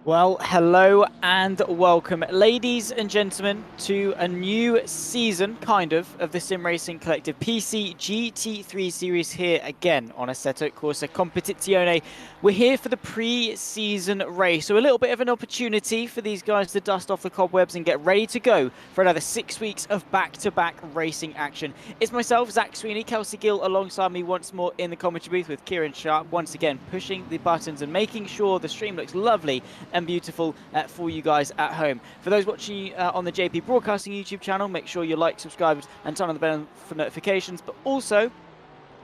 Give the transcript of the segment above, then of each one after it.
Well, hello and welcome, ladies and gentlemen, to a new season, of the Sim Racing Collective PC GT3 Series here again on Assetto Corsa Competizione. We're here for the pre-season race, so a little bit of an opportunity for these guys to dust off the cobwebs and get ready to go for another 6 weeks of back-to-back racing action. It's myself, Zach Sweeney Kelsey Gill, alongside me once more in the commentary booth with Kieran Sharp, once again pushing the buttons and making sure the stream looks lovely and beautiful for you guys at home. For those watching on the JP Broadcasting YouTube channel, make sure you like, subscribe, and turn on the bell for notifications, but also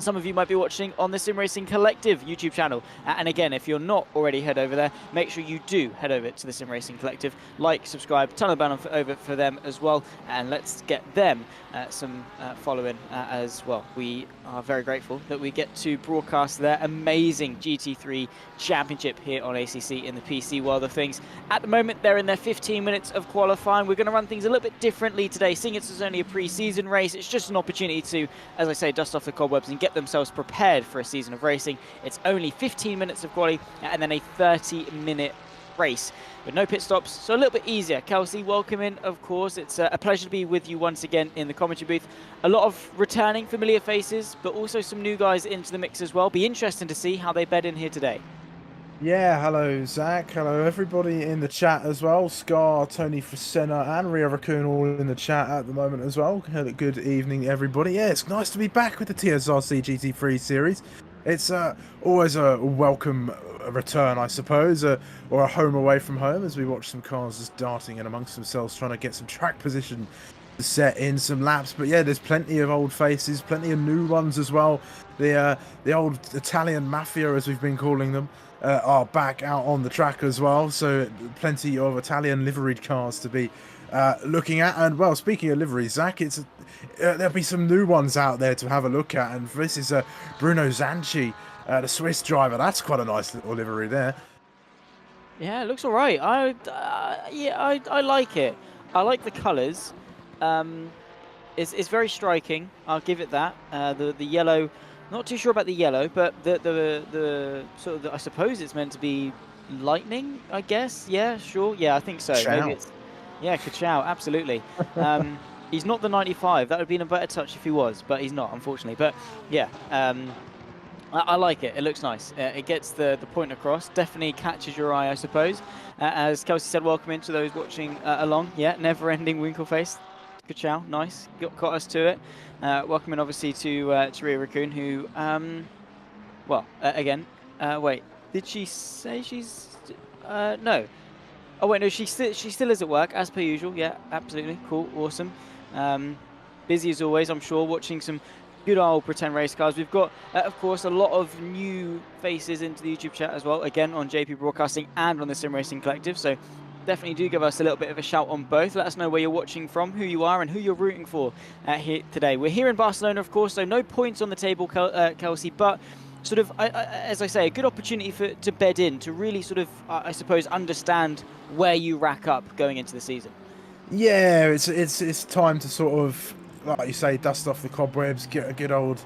some of you might be watching on the Sim Racing Collective YouTube channel. And again, if you're not already head over there, make sure you do head over to the Sim Racing Collective. Like, subscribe, turn the bell over for them as well. And let's get them some following as well. We are very grateful that we get to broadcast their amazing GT3 Championship here on ACC in the PC world of things. At the moment, they're in their 15 minutes of qualifying. We're going to run things a little bit differently today. Seeing it's only a pre-season race, it's just an opportunity to, as I say, dust off the cobwebs and get themselves prepared for a season of racing. It's only 15 minutes of quali and then a 30-minute race with no pit stops, so a little bit easier. Kelsey, welcome in, of course. It's a pleasure to be with you once again in the commentary booth. A lot of returning familiar faces, but also some new guys into the mix as well. Be interesting to see how they bed in here today. Yeah, hello Zach, hello everybody in the chat as well. Scar, Tony Fresena and Ria Raccoon all in the chat at the moment as well. Good evening everybody. Yeah, it's nice to be back with the TSRC GT3 Series. It's always a welcome return, I suppose, or a home away from home as we watch some cars just darting in amongst themselves trying to get some track position to set in some laps. But yeah, there's plenty of old faces, plenty of new ones as well. The old Italian mafia, as we've been calling them, are back out on the track as well, so plenty of Italian liveried cars to be looking at. And well, speaking of livery, Zach, it's there'll be some new ones out there to have a look at, and this is Bruno Zanchi, the Swiss driver. That's quite a nice little livery there. Yeah, it looks all right. I like it. I like the colours. It's very striking. I'll give it that. The yellow. Not too sure about the yellow, but the sort of I suppose it's meant to be lightning, I guess. Yeah, sure. Yeah, I think so. Ka-chow. Maybe it's Ka-chow, absolutely. He's not the 95. That would have been a better touch if he was, but he's not, unfortunately. But yeah, I like it. It looks nice. It gets the point across. Definitely catches your eye, I suppose. As Kelsey said, welcome into those watching along. Yeah, never-ending winkle face. Ka-chow, nice. Got us to it. Welcome in, obviously, to Ria Raccoon, who, again, wait, did she say she's, no. Oh, wait, no, she still is at work, as per usual. Yeah, absolutely. Cool, awesome. Busy as always, I'm sure, watching some good old pretend race cars. We've got, of course, a lot of new faces into the YouTube chat as well, again, on JP Broadcasting and on the Sim Racing Collective, so definitely do give us a little bit of a shout on both. Let us know where you're watching from, who you are, and who you're rooting for here today. We're here in Barcelona, of course, so no points on the table, Kelsey, but sort of, as I say, a good opportunity to bed in, to really sort of, I suppose, understand where you rack up going into the season. Yeah, it's time to sort of, like you say, dust off the cobwebs, get a good old,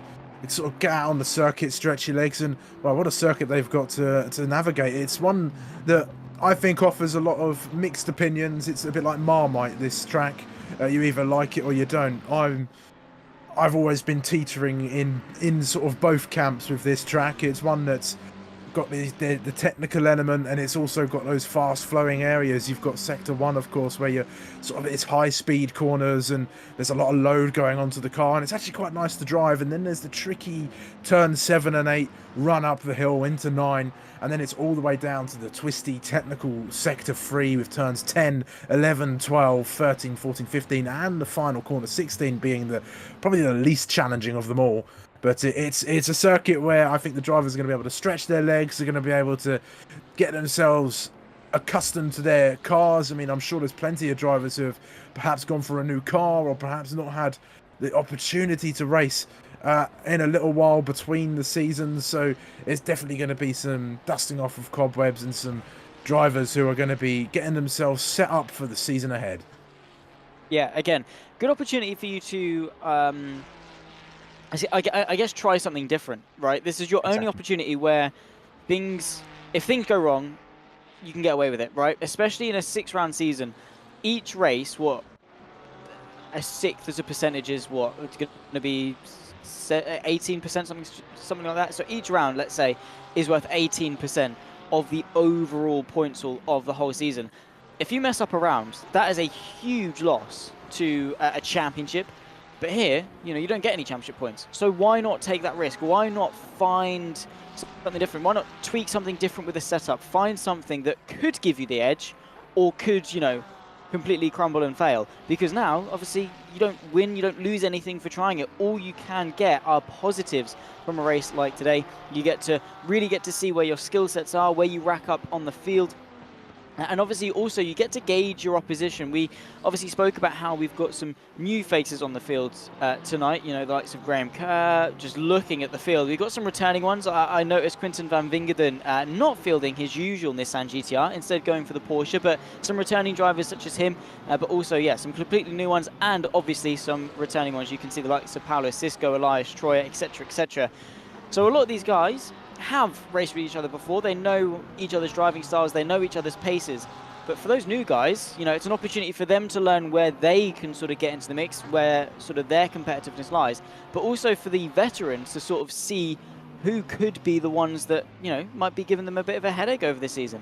sort of get out on the circuit, stretch your legs, and well, what a circuit they've got to navigate. It's one that I think offers a lot of mixed opinions. It's a bit like Marmite, this track. You either like it or you don't. I've always been teetering in sort of both camps with this track. It's one that's got the technical element, and it's also got those fast flowing areas. You've got sector 1, of course, where you're sort of, it's high speed corners and there's a lot of load going onto the car, and it's actually quite nice to drive. And then there's the tricky turn 7 and 8 run up the hill into 9, and then it's all the way down to the twisty technical sector 3 with turns 10, 11, 12, 13, 14, 15, and the final corner 16 being probably the least challenging of them all. But it's a circuit where I think the drivers are going to be able to stretch their legs. They're going to be able to get themselves accustomed to their cars. I mean, I'm sure there's plenty of drivers who have perhaps gone for a new car or perhaps not had the opportunity to race in a little while between the seasons. So it's definitely going to be some dusting off of cobwebs and some drivers who are going to be getting themselves set up for the season ahead. Yeah, again, good opportunity for you to, I guess, try something different, right? This is your only opportunity where if things go wrong, you can get away with it, right? Especially in a 6-round season. Each race, a sixth as a percentage is what? It's going to be 18%, something like that. So each round, let's say, is worth 18% of the overall points haul of the whole season. If you mess up a round, that is a huge loss to a championship. But here, you don't get any championship points. So why not take that risk? Why not find something different? Why not tweak something different with the setup? Find something that could give you the edge or could, completely crumble and fail. Because now, obviously, you don't win, you don't lose anything for trying it. All you can get are positives from a race like today. You really get to see where your skill sets are, where you rack up on the field. And obviously, also, you get to gauge your opposition. We obviously spoke about how we've got some new faces on the field tonight, the likes of Graham Kerr, just looking at the field. We've got some returning ones. I noticed Quinten van Wingerden not fielding his usual Nissan GTR, instead going for the Porsche, but some returning drivers such as him, but also, yeah, some completely new ones, and obviously some returning ones. You can see the likes of Paulo Cisco, Elias Troyer, etc., etc. So a lot of these guys have raced with each other before. They know each other's driving styles. They know each other's paces. But for those new guys, it's an opportunity for them to learn where they can sort of get into the mix, where sort of their competitiveness lies. But also for the veterans to sort of see who could be the ones that, might be giving them a bit of a headache over this season.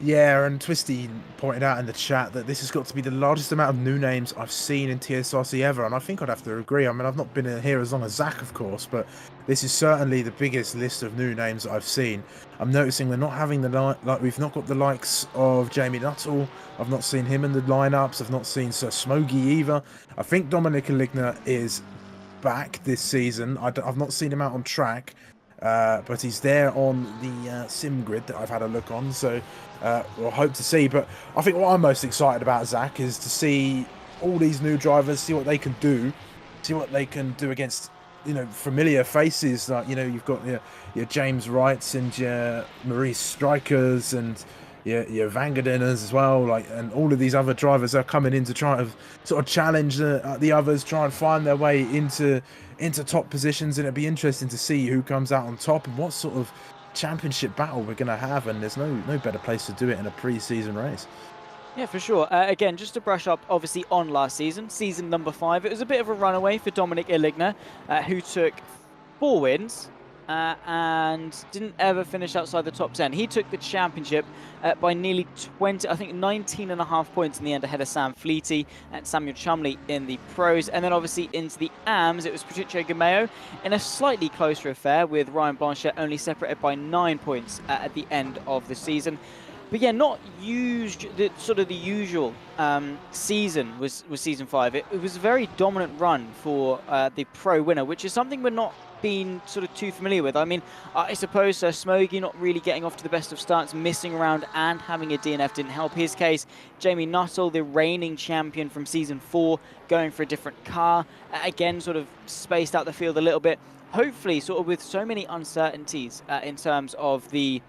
Yeah, and Twisty pointed out in the chat that this has got to be the largest amount of new names I've seen in TSRC ever, and I think I'd have to agree. I mean, I've not been here as long as Zach, of course, but this is certainly the biggest list of new names that I've seen. I'm noticing we're not having we've not got the likes of Jamie Nuttall. I've not seen him in the lineups. I've not seen Sir Smoggy either. I think Dominic Aligna is back this season. I've not seen him out on track. But he's there on the sim grid that I've had a look on, so we'll hope to see. But I think what I'm most excited about, Zach, is to see all these new drivers, see what they can do against familiar faces. Like you've got your James Wrights and your Maurice Strikers and your Vangerdeners as well, and all of these other drivers are coming in to try to sort of challenge the others, try and find their way into top positions, and it'd be interesting to see who comes out on top and what sort of championship battle we're going to have. And there's no better place to do it in a pre-season race. Yeah, for sure. Again, just to brush up, obviously, on last season number 5, it was a bit of a runaway for Dominic Aligna, who took 4 wins and didn't ever finish outside the top 10. He took the championship by nearly 19.5 points in the end, ahead of Sam Fleety and Samuel Chumley in the pros. And then obviously into the AMs, it was Patricio Gameo in a slightly closer affair, with Ryan Blanchette only separated by 9 points at the end of the season. But yeah, not used the usual season was season 5. It was a very dominant run for the pro winner, which is something we're not been sort of too familiar with. I mean, I suppose Smoggy not really getting off to the best of starts, missing around and having a DNF didn't help his case. Jamie Nuttall, the reigning champion from season 4, going for a different car, again sort of spaced out the field a little bit. Hopefully, sort of with so many uncertainties in terms of the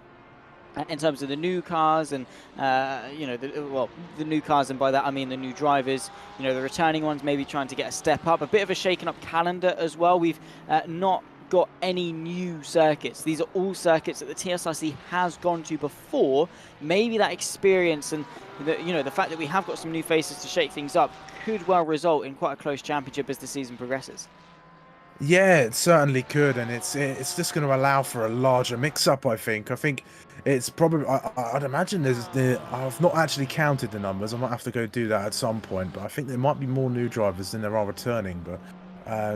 new cars and the new cars, and by that I mean the new drivers, the returning ones maybe trying to get a step up, a bit of a shaken up calendar as well. We've not got any new circuits. These are all circuits that the TSRC has gone to before. Maybe that experience and the fact that we have got some new faces to shake things up could well result in quite a close championship as the season progresses. Yeah, it certainly could, and it's just going to allow for a larger mix-up. I think it's probably, I'd imagine I've not actually counted the numbers. I might have to go do that at some point, but I think there might be more new drivers than there are returning. But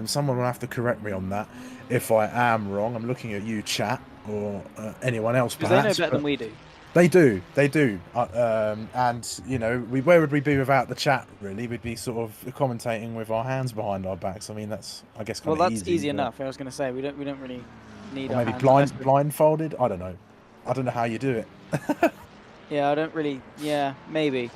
someone will have to correct me on that if I am wrong. I'm looking at you, chat, or anyone else perhaps. Because they know better than we do. They do, they do. And you know, where would we be without the chat? Really, we'd be sort of commentating with our hands behind our backs. I mean, that's I guess Well, kind of that's easy, easy but enough. I was going to say we don't really need or our maybe hands unless we're. blindfolded. I don't know. I don't know how you do it. Yeah, I don't really. Yeah, maybe.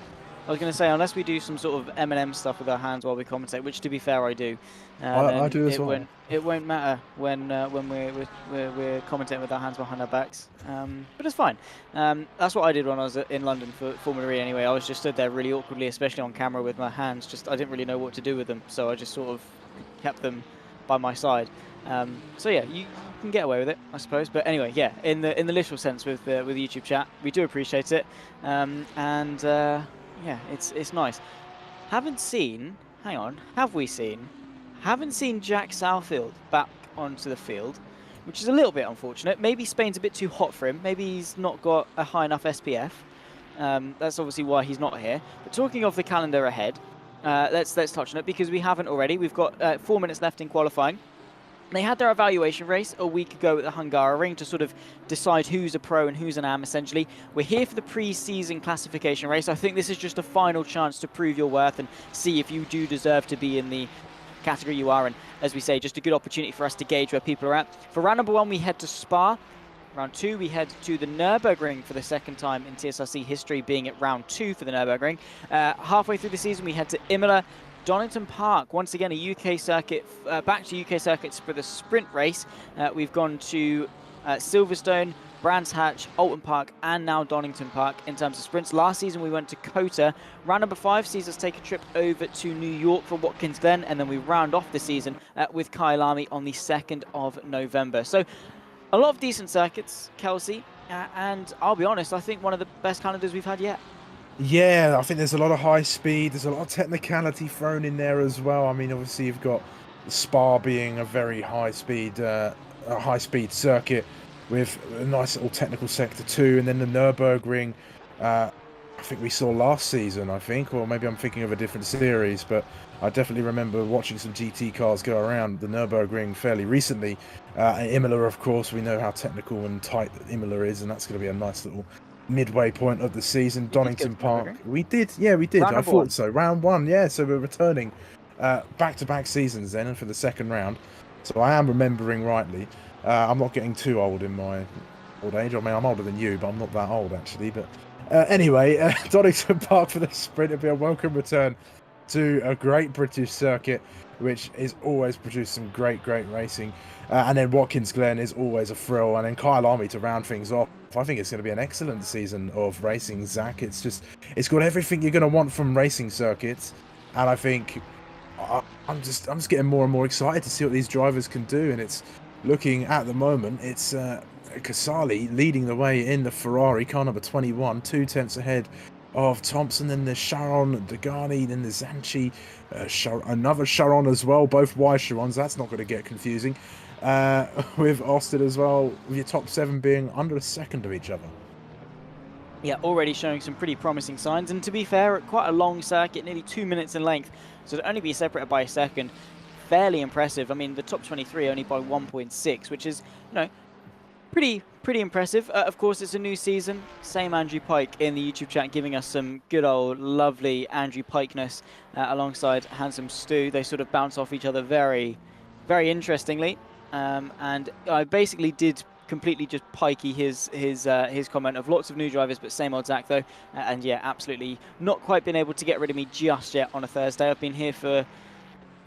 I was going to say unless we do some sort of M&M stuff with our hands while we commentate, which to be fair I do, I then do as it well. won't matter when we're commentating with our hands behind our backs. But it's fine. That's what I did when I was in London for Formula E. Anyway, I was just stood there really awkwardly, especially on camera with my hands. Just I didn't really know what to do with them, so I just sort of kept them by my side. So yeah, you can get away with it, I suppose. But anyway, yeah, in the literal sense with YouTube chat, we do appreciate it, and yeah, it's nice. Haven't seen. Hang on, have we seen? Haven't seen Jack Southfield back onto the field, which is a little bit unfortunate. Maybe Spain's a bit too hot for him. Maybe he's not got a high enough SPF. That's obviously why he's not here. But talking of the calendar ahead, let's touch on it because we haven't already. We've got 4 minutes left in qualifying. They had their evaluation race a week ago at the Hungaroring to sort of decide who's a pro and who's an am, essentially. We're here for the pre-season classification race. I think this is just a final chance to prove your worth and see if you do deserve to be in the category you are. And as we say, just a good opportunity for us to gauge where people are at. For round number 1, we head to Spa. Round 2, we head to the Nürburgring for the second time in TSRC history, being at round 2 for the Nürburgring. Halfway through the season, we head to Imola. Donington Park, once again, a UK circuit, back to UK circuits for the sprint race. We've gone to Silverstone, Brands Hatch, Alton Park, and now Donington Park in terms of sprints. Last season, we went to COTA. Round number 5 sees us take a trip over to New York for Watkins Glen, and then we round off the season with Kyle Army on the 2nd of November. So a lot of decent circuits, Kelsey, and I'll be honest, I think one of the best calendars we've had yet. Yeah, I think there's a lot of high speed. There's a lot of technicality thrown in there as well. I mean, obviously you've got Spa being a very high speed circuit with a nice little technical sector too, and then the Nürburgring. I think we saw last season, I think, or maybe I'm thinking of a different series, but I definitely remember watching some GT cars go around the Nürburgring fairly recently. Imola, of course, we know how technical and tight Imola is, and that's going to be a nice little midway point of the season. Donington Park, we did. I thought so. Round 1, yeah. So we're returning back-to-back seasons then, and for the second round. So I am remembering rightly. I'm not getting too old in my old age. I mean, I'm older than you, but I'm not that old actually. But anyway, Donington Park for the sprint. It'll be a welcome return to a great British circuit, which is always produced some great racing. And then Watkins Glen is always a thrill. And then Kyle Army to round things off. I think it's going to be an excellent season of racing, Zach. It's got everything you're going to want from racing circuits. And I think I'm just getting more and more excited to see what these drivers can do. And it's looking at the moment, it's Casali leading the way in the Ferrari, car number 21, 2 tenths ahead of Thompson. Then there's Sharon, Degani, then there's Zanchi, another Sharon as well, both Y Sharons. That's not going to get confusing. With Austin as well, with your top 7 being under a second of each other. Yeah, already showing some pretty promising signs. And to be fair, quite a long circuit, nearly 2 minutes in length. So to only be separated by a second, fairly impressive. I mean, the top 23 only by 1.6, which is, pretty impressive. Of course, it's a new season. Same Andrew Pike in the YouTube chat giving us some good old lovely Andrew Pikeness alongside Handsome Stu. They sort of bounce off each other very interestingly. And I basically did completely just pikey his comment of lots of new drivers, but same old Zach though. And yeah, absolutely not quite been able to get rid of me just yet on a Thursday. I've been here for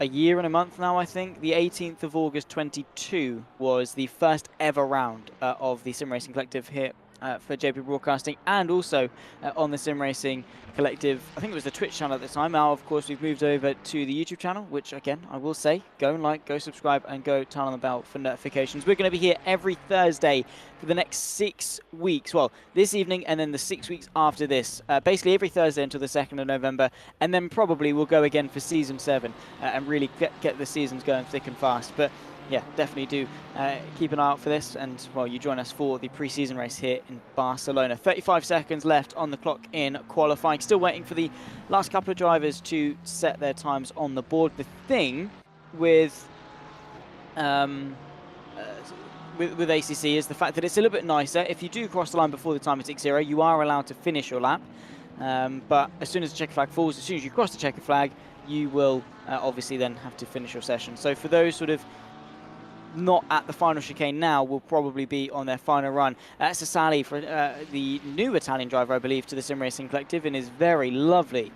a year and a month now, I think. The 18th of August 22 was the first ever round of the Sim Racing Collective here for JP Broadcasting, and also on the Sim Racing Collective, I think it was the Twitch channel at the time. Now, of course, we've moved over to the YouTube channel, which, again, I will say, go and like, go subscribe, and go turn on the bell for notifications. We're going to be here every Thursday for the next 6 weeks. Well, this evening and then the 6 weeks after this. Basically, every Thursday until the 2nd of November, and then probably we'll go again for Season 7 and really get the seasons going thick and fast. But yeah, definitely do keep an eye out for this. And, well, you join us for the pre-season race here in Barcelona. 35 seconds left on the clock in qualifying. Still waiting for the last couple of drivers to set their times on the board. The thing with with ACC is the fact that it's a little bit nicer. If you do cross the line before the time of tick 0, you are allowed to finish your lap. But as soon as the checker flag falls, as soon as you cross the checker flag, you will obviously then have to finish your session. So for those sort of not at the final chicane now, will probably be on their final run. Sassali, for the new Italian driver, I believe, to the Sim Racing Collective, in his very lovely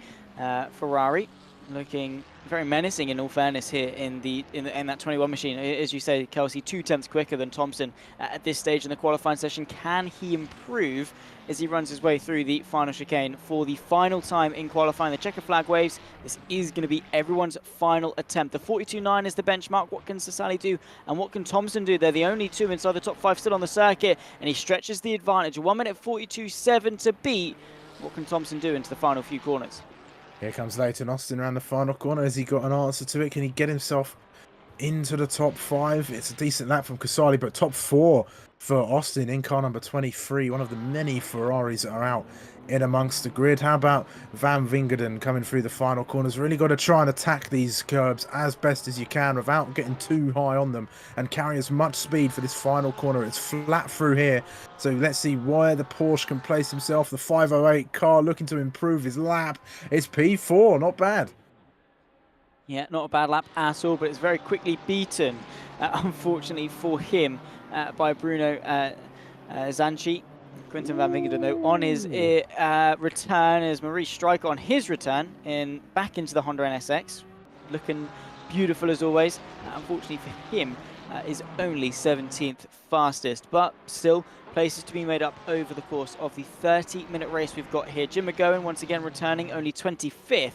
Ferrari, looking very menacing in all fairness here in that 21 machine. As you say, Kelsey, 2/10 quicker than Thompson at this stage in the qualifying session. Can he improve as he runs his way through the final chicane for the final time in qualifying? The checker flag waves. This is going to be everyone's final attempt. The 42.9 is the benchmark. What can Sassali do and what can Thompson do? They're the only two inside the top 5 still on the circuit, and he stretches the advantage. 1 minute 42.7 to beat. What can Thompson do into the final few corners? Here comes Leighton Austin around the final corner. Has he got an answer to it? Can he get himself into the top 5? It's a decent lap from Casali, but top 4 for Austin in car number 23, one of the many Ferraris that are out in amongst the grid. How about Van Wingerden coming through the final corners? Really got to try and attack these curbs as best as you can without getting too high on them and carry as much speed for this final corner. It's flat through here, so let's see where the Porsche can place himself. The 508 car looking to improve his lap. It's P4, not bad. Yeah, not a bad lap at all, but it's very quickly beaten, unfortunately for him, by Bruno Zanchi. Quinten van Wingerden, though, on his return, as Maurice Stryker on his return back into the Honda NSX, looking beautiful as always. Unfortunately for him, is only 17th fastest, but still places to be made up over the course of the 30-minute race we've got here. Jim McGowan once again returning, only 25th.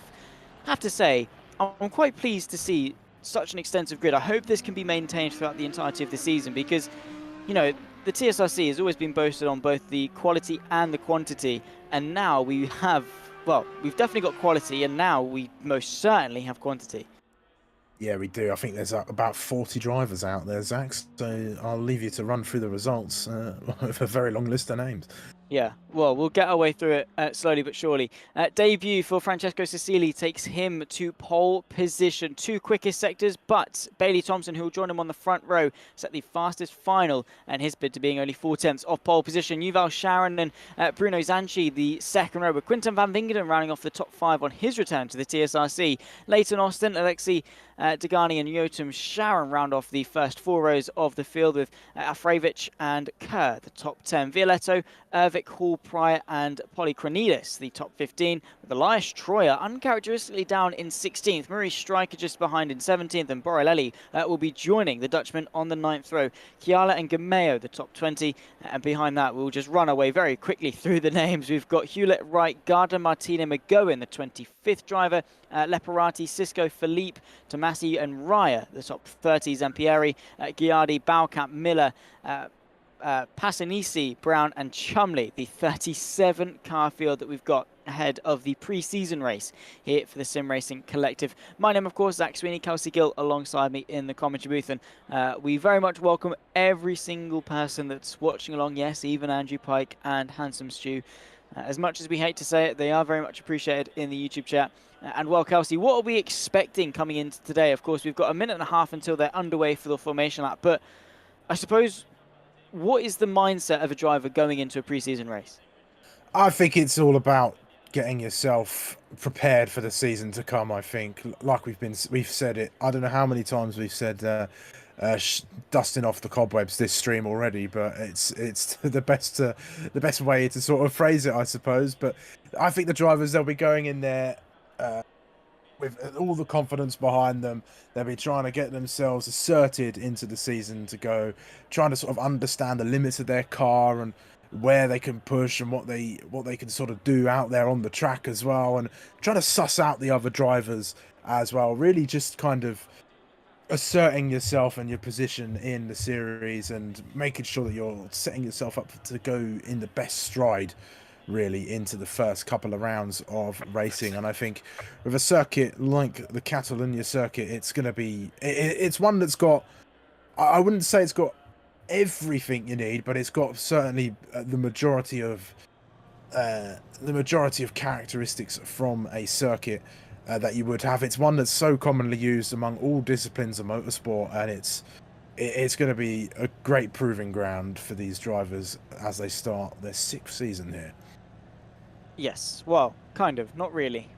I have to say, I'm quite pleased to see such an extensive grid. I hope this can be maintained throughout the entirety of the season because, you know, the TSRC has always been boasted on both the quality and the quantity, and now we have, well, we've definitely got quality, and now we most certainly have quantity. Yeah, we do. I think there's about 40 drivers out there, Zach, so I'll leave you to run through the results with a very long list of names. Yeah, well, we'll get our way through it slowly but surely. Debut for Francesco Cecili takes him to pole position. 2 quickest sectors, but Bailey Thompson, who will join him on the front row, set the fastest final, and his bid to being only 4/10 off pole position. Yuval Sharon and Bruno Zanchi, the second row, with Quinten van Wingerden rounding off the top 5 on his return to the TSRC. Leighton Austin, Alexei Degani and Yotam Sharon round off the first 4 rows of the field, with Afrevich and Kerr, the top 10. Violetto, Ervik, Hall, Pryor and Polychronides, the top 15, with Elias Troyer uncharacteristically down in 16th. Maurice Stryker just behind in 17th, and Borrelli will be joining the Dutchman on the 9th row. Chiala and Gameo, the top 20, and behind that we'll just run away very quickly through the names. We've got Hewlett, Wright, Gardner, Martina, McGowan, the 25th driver, Leparati, Cisco, Philippe, Tomasi and Raya, the top 30, Zampieri, Ghiardi, Baucap, Miller, Passanisi, Brown and Chumley, the 37 car field that we've got ahead of the pre-season race here for the Sim Racing Collective. My name, of course, Zach Sweeney Kelsey Gill, alongside me in the commentary booth, and we very much welcome every single person that's watching along. Yes, even Andrew Pike and Handsome Stew. As much as we hate to say it, they are very much appreciated in the YouTube chat. And well, Kelsey, what are we expecting coming into today? Of course, we've got a minute and a half until they're underway for the formation lap, but I suppose, what is the mindset of a driver going into a pre-season race? I think it's all about getting yourself prepared for the season to come. I think, like we've said it. I don't know how many times we've said dusting off the cobwebs this stream already, but it's the best way to sort of phrase it, I suppose. But I think the drivers, they'll be going in there with all the confidence behind them. They'll be trying to get themselves asserted into the season to go, trying to sort of understand the limits of their car and where they can push and what they can sort of do out there on the track as well, and trying to suss out the other drivers as well. Really just kind of asserting yourself and your position in the series and making sure that you're setting yourself up to go in the best stride really into the first couple of rounds of racing. And I think with a circuit like the Catalonia circuit, it's going to be, it's one that's got, I wouldn't say it's got everything you need, but it's got certainly the majority of characteristics from a circuit that you would have. It's one that's so commonly used among all disciplines of motorsport, and it's going to be a great proving ground for these drivers as they start their 6th season here. Yes, well, kind of, not really.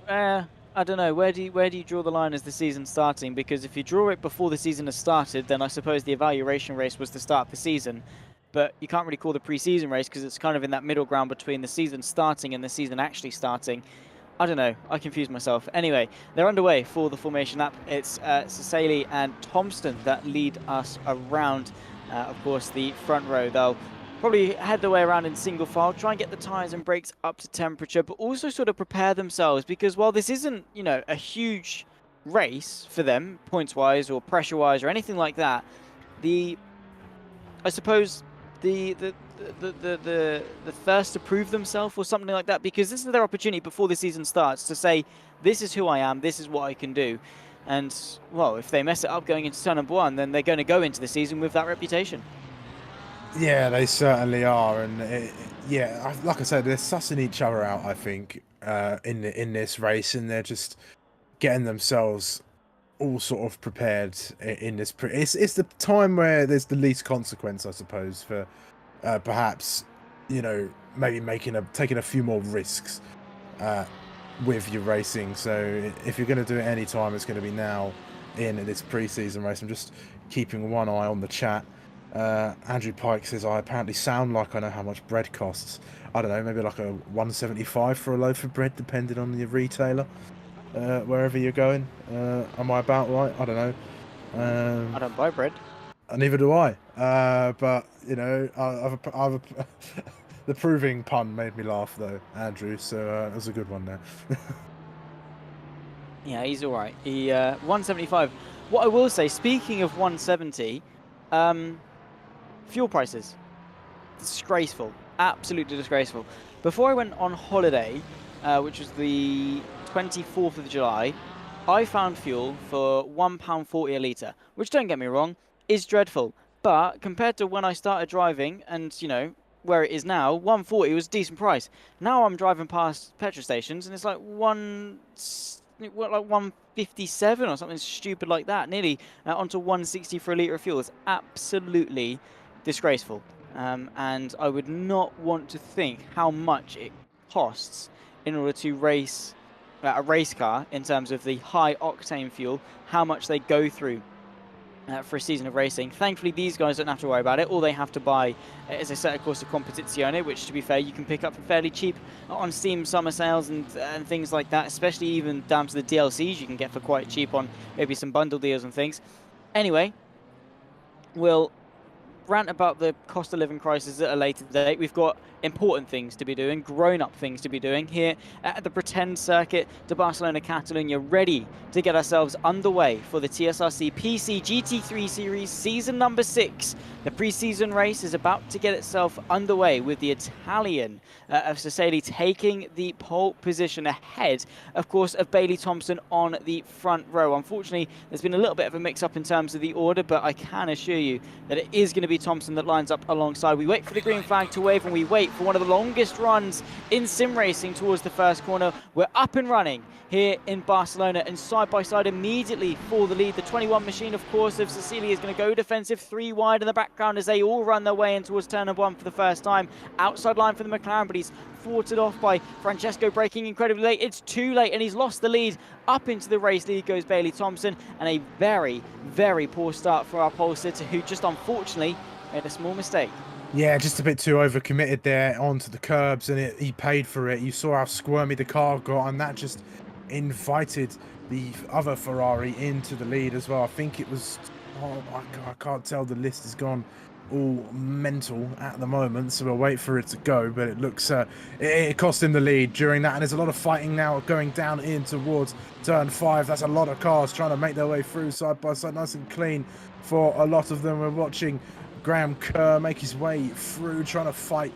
I don't know. Where do you draw the line as the season starting? Because if you draw it before the season has started, then I suppose the evaluation race was the start of the season. But you can't really call the preseason race because it's kind of in that middle ground between the season starting and the season actually starting. I don't know. I confuse myself. Anyway, they're underway for the formation lap. It's Cecily and Thompson that lead us around. Of course, the front row. They'll probably head their way around in single file, try and get the tyres and brakes up to temperature, but also sort of prepare themselves because while this isn't, a huge race for them, points-wise or pressure-wise or anything like that, I suppose the thirst to prove themselves or something like that, because this is their opportunity before the season starts to say, this is who I am, this is what I can do. And, well, if they mess it up going into turn number 1, then they're going to go into the season with that reputation. Yeah, they certainly are, and like I said, they're sussing each other out. I think in this race, and they're just getting themselves all sort of prepared in this. It's the time where there's the least consequence, I suppose, for perhaps maybe taking a few more risks with your racing. So if you're going to do it any time, it's going to be now in this pre-season race. I'm just keeping one eye on the chat. Andrew Pike says, I apparently sound like I know how much bread costs. I don't know, maybe like a 175 for a loaf of bread, depending on your retailer, wherever you're going. Am I about right? I don't know. I don't buy bread. Neither do I. But, the proving pun made me laugh, though, Andrew, so it was a good one there. Yeah, he's all right. 175. What I will say, speaking of 170, fuel prices. Disgraceful. Absolutely disgraceful. Before I went on holiday, which was the 24th of July, I found fuel for £1.40 a litre, which, don't get me wrong, is dreadful. But compared to when I started driving and, where it is now, 140 was a decent price. Now I'm driving past petrol stations and it's like 157 or something stupid like that, nearly onto 160 for a litre of fuel. It's absolutely disgraceful. And I would not want to think how much it costs in order to race a race car in terms of the high octane fuel, how much they go through for a season of racing. Thankfully, these guys don't have to worry about it. All they have to buy is Assetto Corsa Competizione, which, to be fair, you can pick up for fairly cheap on Steam summer sales and things like that, especially even down to the DLCs you can get for quite cheap on maybe some bundle deals and things. Anyway, we'll rant about the cost of living crisis at a later date. We've got important things to be doing, grown-up things to be doing here at the Pretend Circuit to Barcelona, Catalonia, ready to get ourselves underway for the TSRC PC GT3 Series Season number 6. The pre-season race is about to get itself underway with the Italian of Cecily taking the pole position ahead, of course, of Bailey Thompson on the front row. Unfortunately, there's been a little bit of a mix-up in terms of the order, but I can assure you that it is going to be Thompson that lines up alongside. We wait for the green flag to wave, and we wait for one of the longest runs in sim racing towards the first corner. We're up and running here in Barcelona, and side by side immediately for the lead. The 21 machine, of course, of Cecilia is going to go defensive, 3 wide in the background as they all run their way in towards turn number 1 for the first time. Outside line for the McLaren, but he's thwarted off by Francesco, braking incredibly late. It's too late, and he's lost the lead. Up into the race lead goes Bailey Thompson, and a very, very poor start for our pole sitter, who just unfortunately made a small mistake. Yeah, just a bit too overcommitted there onto the curbs, and he paid for it. You saw how squirmy the car got, and that just invited the other Ferrari into the lead as well. I think it was, I can't tell, the list has gone all mental at the moment, so we'll wait for it to go, but it looks, it cost him the lead during that, and there's a lot of fighting now going down in towards turn 5. That's a lot of cars trying to make their way through side by side, nice and clean for a lot of them. We're watching Graham Kerr make his way through, trying to fight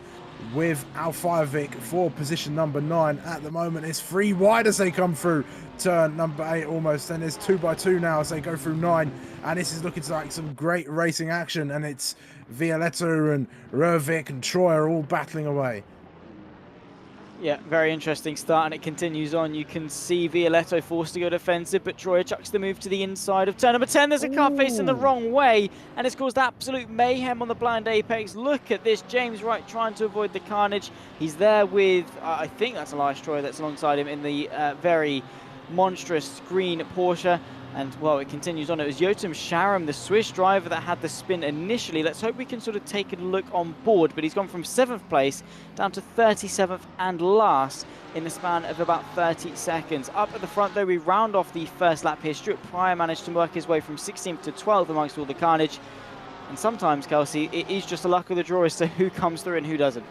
with Alfajovic for position number 9. At the moment, it's 3 wide as they come through turn number 8 almost, and there's 2 by 2 now as they go through 9, and this is looking like some great racing action, and it's Violetta and Rovik and Troy are all battling away. Yeah, very interesting start, and it continues on. You can see Violetto forced to go defensive, but Troyer chucks the move to the inside of turn number 10. There's a car facing the wrong way, and it's caused absolute mayhem on the blind apex. Look at this, James Wright trying to avoid the carnage. He's there with, I think that's Elias Troyer that's alongside him in the very monstrous green Porsche. And, well, it continues on. It was Jotam Sharam, the Swiss driver, that had the spin initially. Let's hope we can sort of take a look on board. But he's gone from 7th place down to 37th and last in the span of about 30 seconds. Up at the front, though, we round off the first lap here. Stuart Pryor managed to work his way from 16th to 12th amongst all the carnage. And sometimes, Kelsey, it is just the luck of the draw as to who comes through and who doesn't.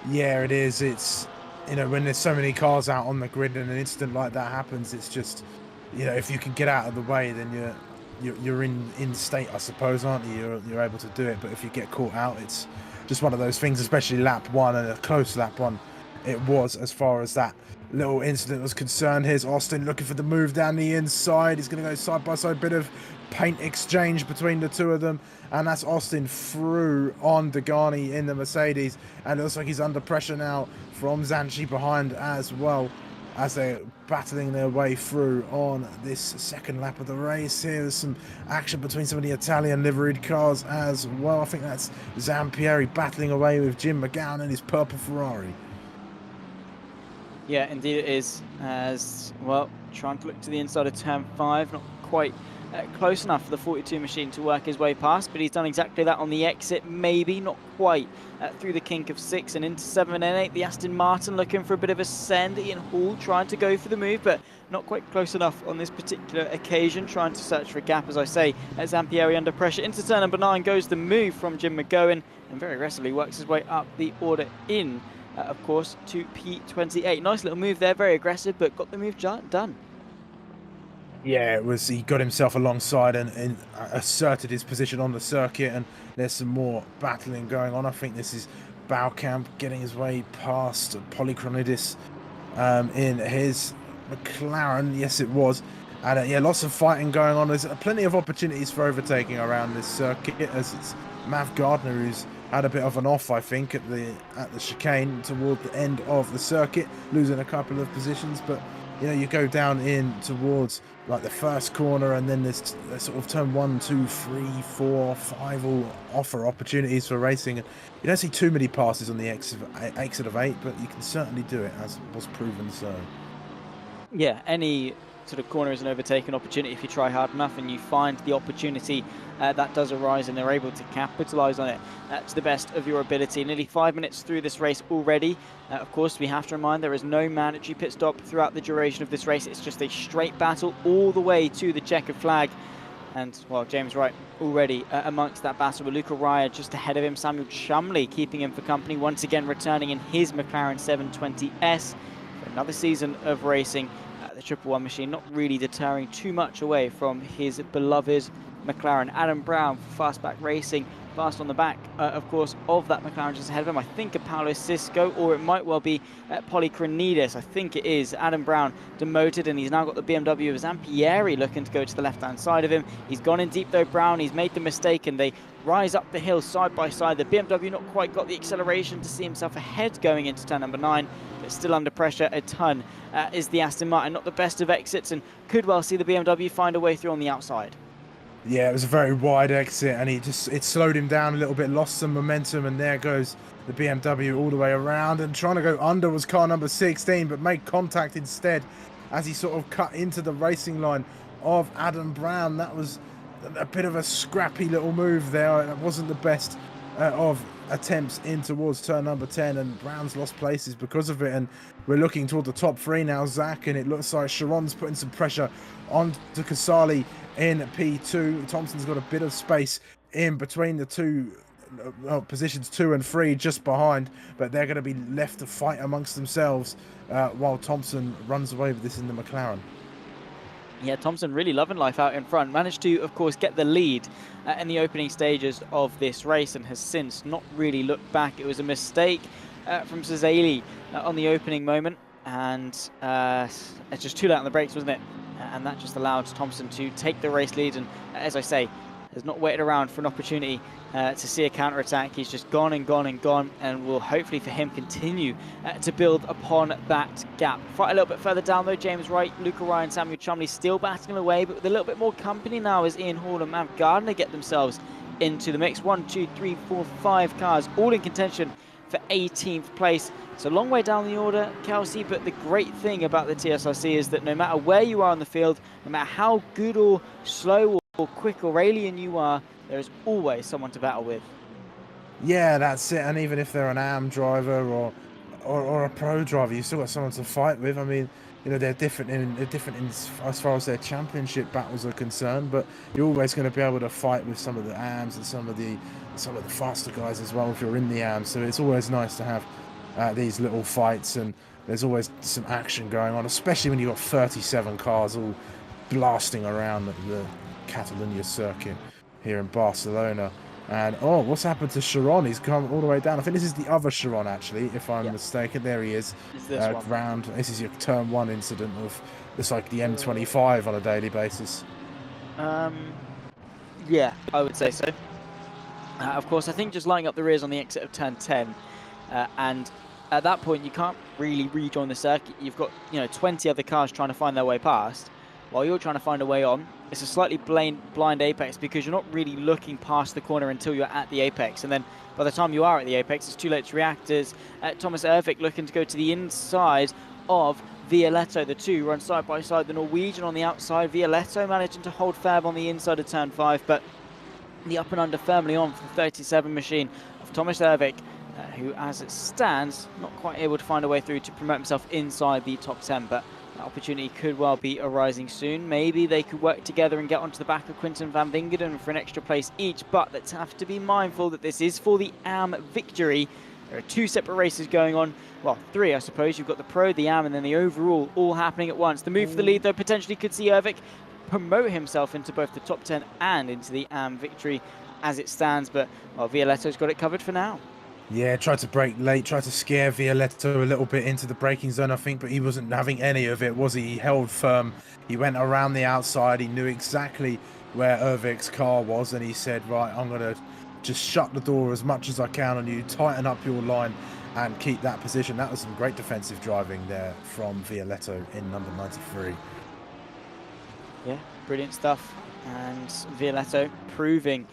Yeah, it is. It's, you know, when there's so many cars out on the grid and an incident like that happens, it's just, you know, if you can get out of the way, then you're in state, I suppose, aren't you? You're able to do it. But if you get caught out, it's just one of those things, especially lap one, and a close lap one it was, as far as that little incident was concerned. Here's Austin looking for the move down the inside. He's going to go side by side, bit of paint exchange between the two of them, and that's Austin through on Degani in the Mercedes, and it looks like he's under pressure now from Zanchi behind as well, as they're battling their way through on this second lap of the race. Here's some action between some of the Italian liveried cars as well. I think that's Zampieri battling away with Jim McGowan and his purple Ferrari. Yeah, indeed it is. As well, trying to look to the inside of turn 5, not quite close enough for the 42 machine to work his way past, but he's done exactly that on the exit, maybe not quite through the kink of 6 and into 7 and 8. The Aston Martin looking for a bit of a send. Ian Hall trying to go for the move, but not quite close enough on this particular occasion, trying to search for a gap, as I say, as Zampieri under pressure. Into turn number 9 goes the move from Jim McGowan, and very aggressively works his way up the order in, of course, to P28. Nice little move there, very aggressive, but got the move done. Yeah, it was. He got himself alongside and asserted his position on the circuit, and there's some more battling going on. I think this is Baukamp getting his way past Polychronidis in his McLaren. Yes, it was. And yeah, lots of fighting going on. There's plenty of opportunities for overtaking around this circuit, as it's Mav Gardner who's had a bit of an off, I think, at the chicane toward the end of the circuit, losing a couple of positions. But you know, you go down in towards like the first corner, and then there's sort of turn 1, 2, 3, 4, 5 all offer opportunities for racing. And you don't see too many passes on the exit of 8, but you can certainly do it, as was proven so. Yeah, any sort of corner is an overtaken opportunity if you try hard enough and you find the opportunity that does arise, and they're able to capitalize on it to the best of your ability. Nearly 5 minutes through this race already. Of course, we have to remind there is no mandatory pit stop throughout the duration of this race. It's just a straight battle all the way to the checkered flag. And, well, James Wright already amongst that battle with Luca Raya just ahead of him. Samuel Chumley keeping him for company, once again returning in his McLaren 720S for another season of racing. The 111 machine not really deterring too much away from his beloved McLaren. Adam Brown for Fastback Racing, fast on the back, of course, of that McLaren just ahead of him. I think of Paolo Cisco, or it might well be Polychronidis. I think it is. Adam Brown demoted, and he's now got the BMW of Zampieri looking to go to the left-hand side of him. He's gone in deep, though, Brown. He's made the mistake, and they rise up the hill side by side. The BMW not quite got the acceleration to see himself ahead going into turn number 9, but still under pressure a ton is the Aston Martin. Not the best of exits, and could well see the BMW find a way through on the outside. Yeah, it was a very wide exit, and it slowed him down a little bit, lost some momentum, and there goes the BMW all the way around. And trying to go under was car number 16, but made contact instead as he sort of cut into the racing line of Adam Brown. That was a bit of a scrappy little move there. That wasn't the best of attempts in towards turn number 10, and Brown's lost places because of it. And we're looking toward the top 3 now, Zach, and it looks like Sharon's putting some pressure on to Casali in P2. Thompson's got a bit of space in between the two positions 2 and 3 just behind, but they're going to be left to fight amongst themselves while Thompson runs away with this in the McLaren. Yeah, Thompson really loving life out in front. Managed to, of course, get the lead in the opening stages of this race, and has since not really looked back. It was a mistake from Cesali on the opening moment, and it's just too late on the brakes, wasn't it? And that just allowed Thompson to take the race lead, and as I say, has not waited around for an opportunity to see a counter-attack. He's just gone and gone and gone, and will hopefully for him continue to build upon that gap. Fight a little bit further down though, James Wright, Luca Ryan, Samuel Chumley still battling away, but with a little bit more company now as Ian Hall and Matt Gardner get themselves into the mix. 1, 2, 3, 4, 5 cars all in contention for 18th place. It's a long way down the order, Kelsey, but the great thing about the TSRC is that no matter where you are on the field, no matter how good or slow or quick or alien you are, there is always someone to battle with. Yeah, that's it. And even if they're an AM driver or a pro driver, you still got someone to fight with. I mean, you know, they're different in as far as their championship battles are concerned, but you're always going to be able to fight with some of the AMs and some of the faster guys as well if you're in the AMs. So it's always nice to have these little fights, and there's always some action going on, especially when you've got 37 cars all blasting around the Catalunya circuit here in Barcelona. And oh, what's happened to Chiron? He's come all the way down. I think this is the other Chiron, actually, if I'm mistaken. There he is. This is your turn 1 incident of it's like the M25 on a daily basis. Yeah, I would say so. Of course, I think just lining up the rears on the exit of turn 10, and at that point you can't really rejoin the circuit. You've got 20 other cars trying to find their way past, while you're trying to find a way on. It's a slightly blind apex because you're not really looking past the corner until you're at the apex, and then by the time you are at the apex, it's too late to react. As Thomas Ervik looking to go to the inside of Violetto. The two run side by side. The Norwegian on the outside, Violetto managing to hold Fab on the inside of turn 5, but the up and under firmly on for the 37 machine of Thomas Ervik, who as it stands, not quite able to find a way through to promote himself inside the top 10, but that opportunity could well be arising soon. Maybe they could work together and get onto the back of Quinten van Wingerden for an extra place each, but let's have to be mindful that this is for the AM victory. There are 2 separate races going on. Well, 3, I suppose. You've got the Pro, the AM, and then the overall all happening at once. The move for the lead, though, potentially could see Ervik promote himself into both the top 10 and into the AM victory as it stands, but well, Violetto's got it covered for now. Yeah, tried to brake late, tried to scare Violetto a little bit into the braking zone, I think, but he wasn't having any of it, was he? He held firm. He went around the outside. He knew exactly where Ervik's car was, and he said, right, I'm going to just shut the door as much as I can on you, tighten up your line, and keep that position. That was some great defensive driving there from Violetto in number 93. Yeah, brilliant stuff. And Violetto proving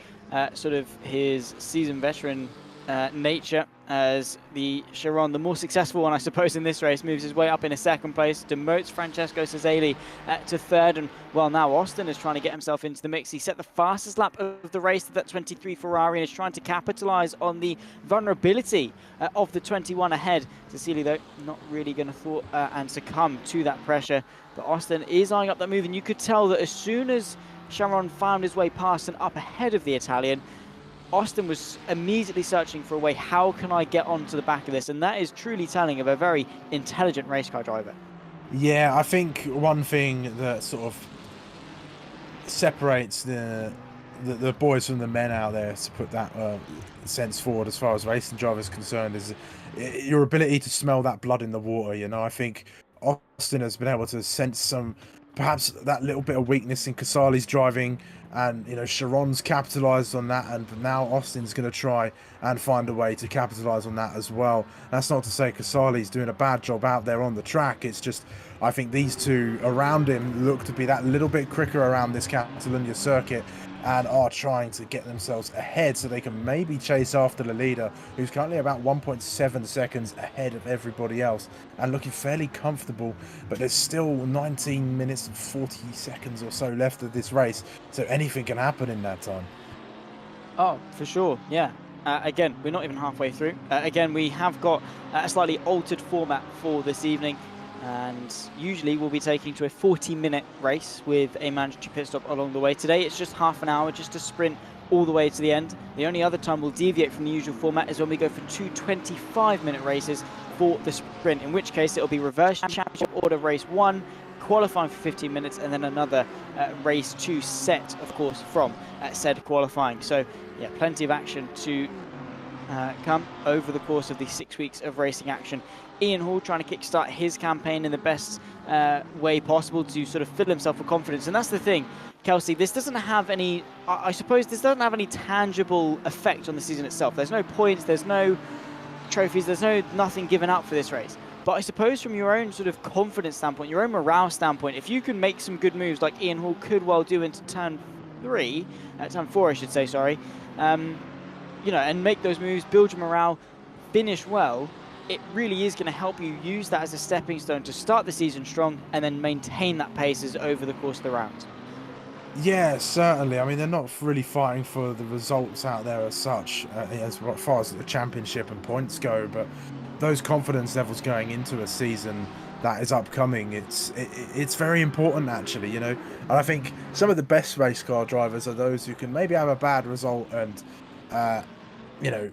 sort of his seasoned veteran nature as the Chiron, the more successful one, I suppose, in this race, moves his way up in a 2nd place, demotes Francesco Cesali to 3rd, and well, now Austin is trying to get himself into the mix. He set the fastest lap of the race to that 23 Ferrari and is trying to capitalize on the vulnerability of the 21 ahead. Cecilia, though, not really going to and succumb to that pressure, but Austin is eyeing up that move, and you could tell that as soon as Chiron found his way past and up ahead of the Italian, Austin was immediately searching for a way, how can I get onto the back of this? And that is truly telling of a very intelligent race car driver. Yeah, I think one thing that sort of separates the boys from the men out there, to put that sense forward as far as racing drivers concerned, is your ability to smell that blood in the water. I think Austin has been able to sense perhaps that little bit of weakness in Casali's driving, and Chiron's capitalized on that, and now Austin's going to try and find a way to capitalize on that as well. That's not to say Casali's doing a bad job out there on the track. It's just I think these two around him look to be that little bit quicker around this Catalunya circuit, and are trying to get themselves ahead so they can maybe chase after the leader, who's currently about 1.7 seconds ahead of everybody else and looking fairly comfortable. But there's still 19 minutes and 40 seconds or so left of this race, so anything can happen in that time. Oh, for sure, yeah. Again, we're not even halfway through. Again, we have got a slightly altered format for this evening, and usually we'll be taking to a 40-minute race with a mandatory pit stop along the way. Today it's just half an hour, just to sprint all the way to the end. The only other time we'll deviate from the usual format is when we go for 2 25-minute races for the sprint, in which case it'll be reverse championship order race 1, qualifying for 15 minutes, and then another race 2 set, of course, from said qualifying. So yeah, plenty of action to come over the course of the 6 weeks of racing action. Ian Hall trying to kickstart his campaign in the best way possible to sort of fill himself with confidence. And that's the thing, Kelsey, this doesn't have any, I suppose this doesn't have any tangible effect on the season itself. There's no points, there's no trophies, there's nothing given out for this race. But I suppose from your own sort of confidence standpoint, your own morale standpoint, if you can make some good moves like Ian Hall could well do into turn 4 I should say, sorry, you know, and make those moves, build your morale, finish well, it really is going to help you use that as a stepping stone to start the season strong and then maintain that pace over the course of the rounds. Yeah, certainly. I mean, they're not really fighting for the results out there as such, as far as the championship and points go, but those confidence levels going into a season that is upcoming, it's very important, actually, you know. And I think some of the best race car drivers are those who can maybe have a bad result and, you know,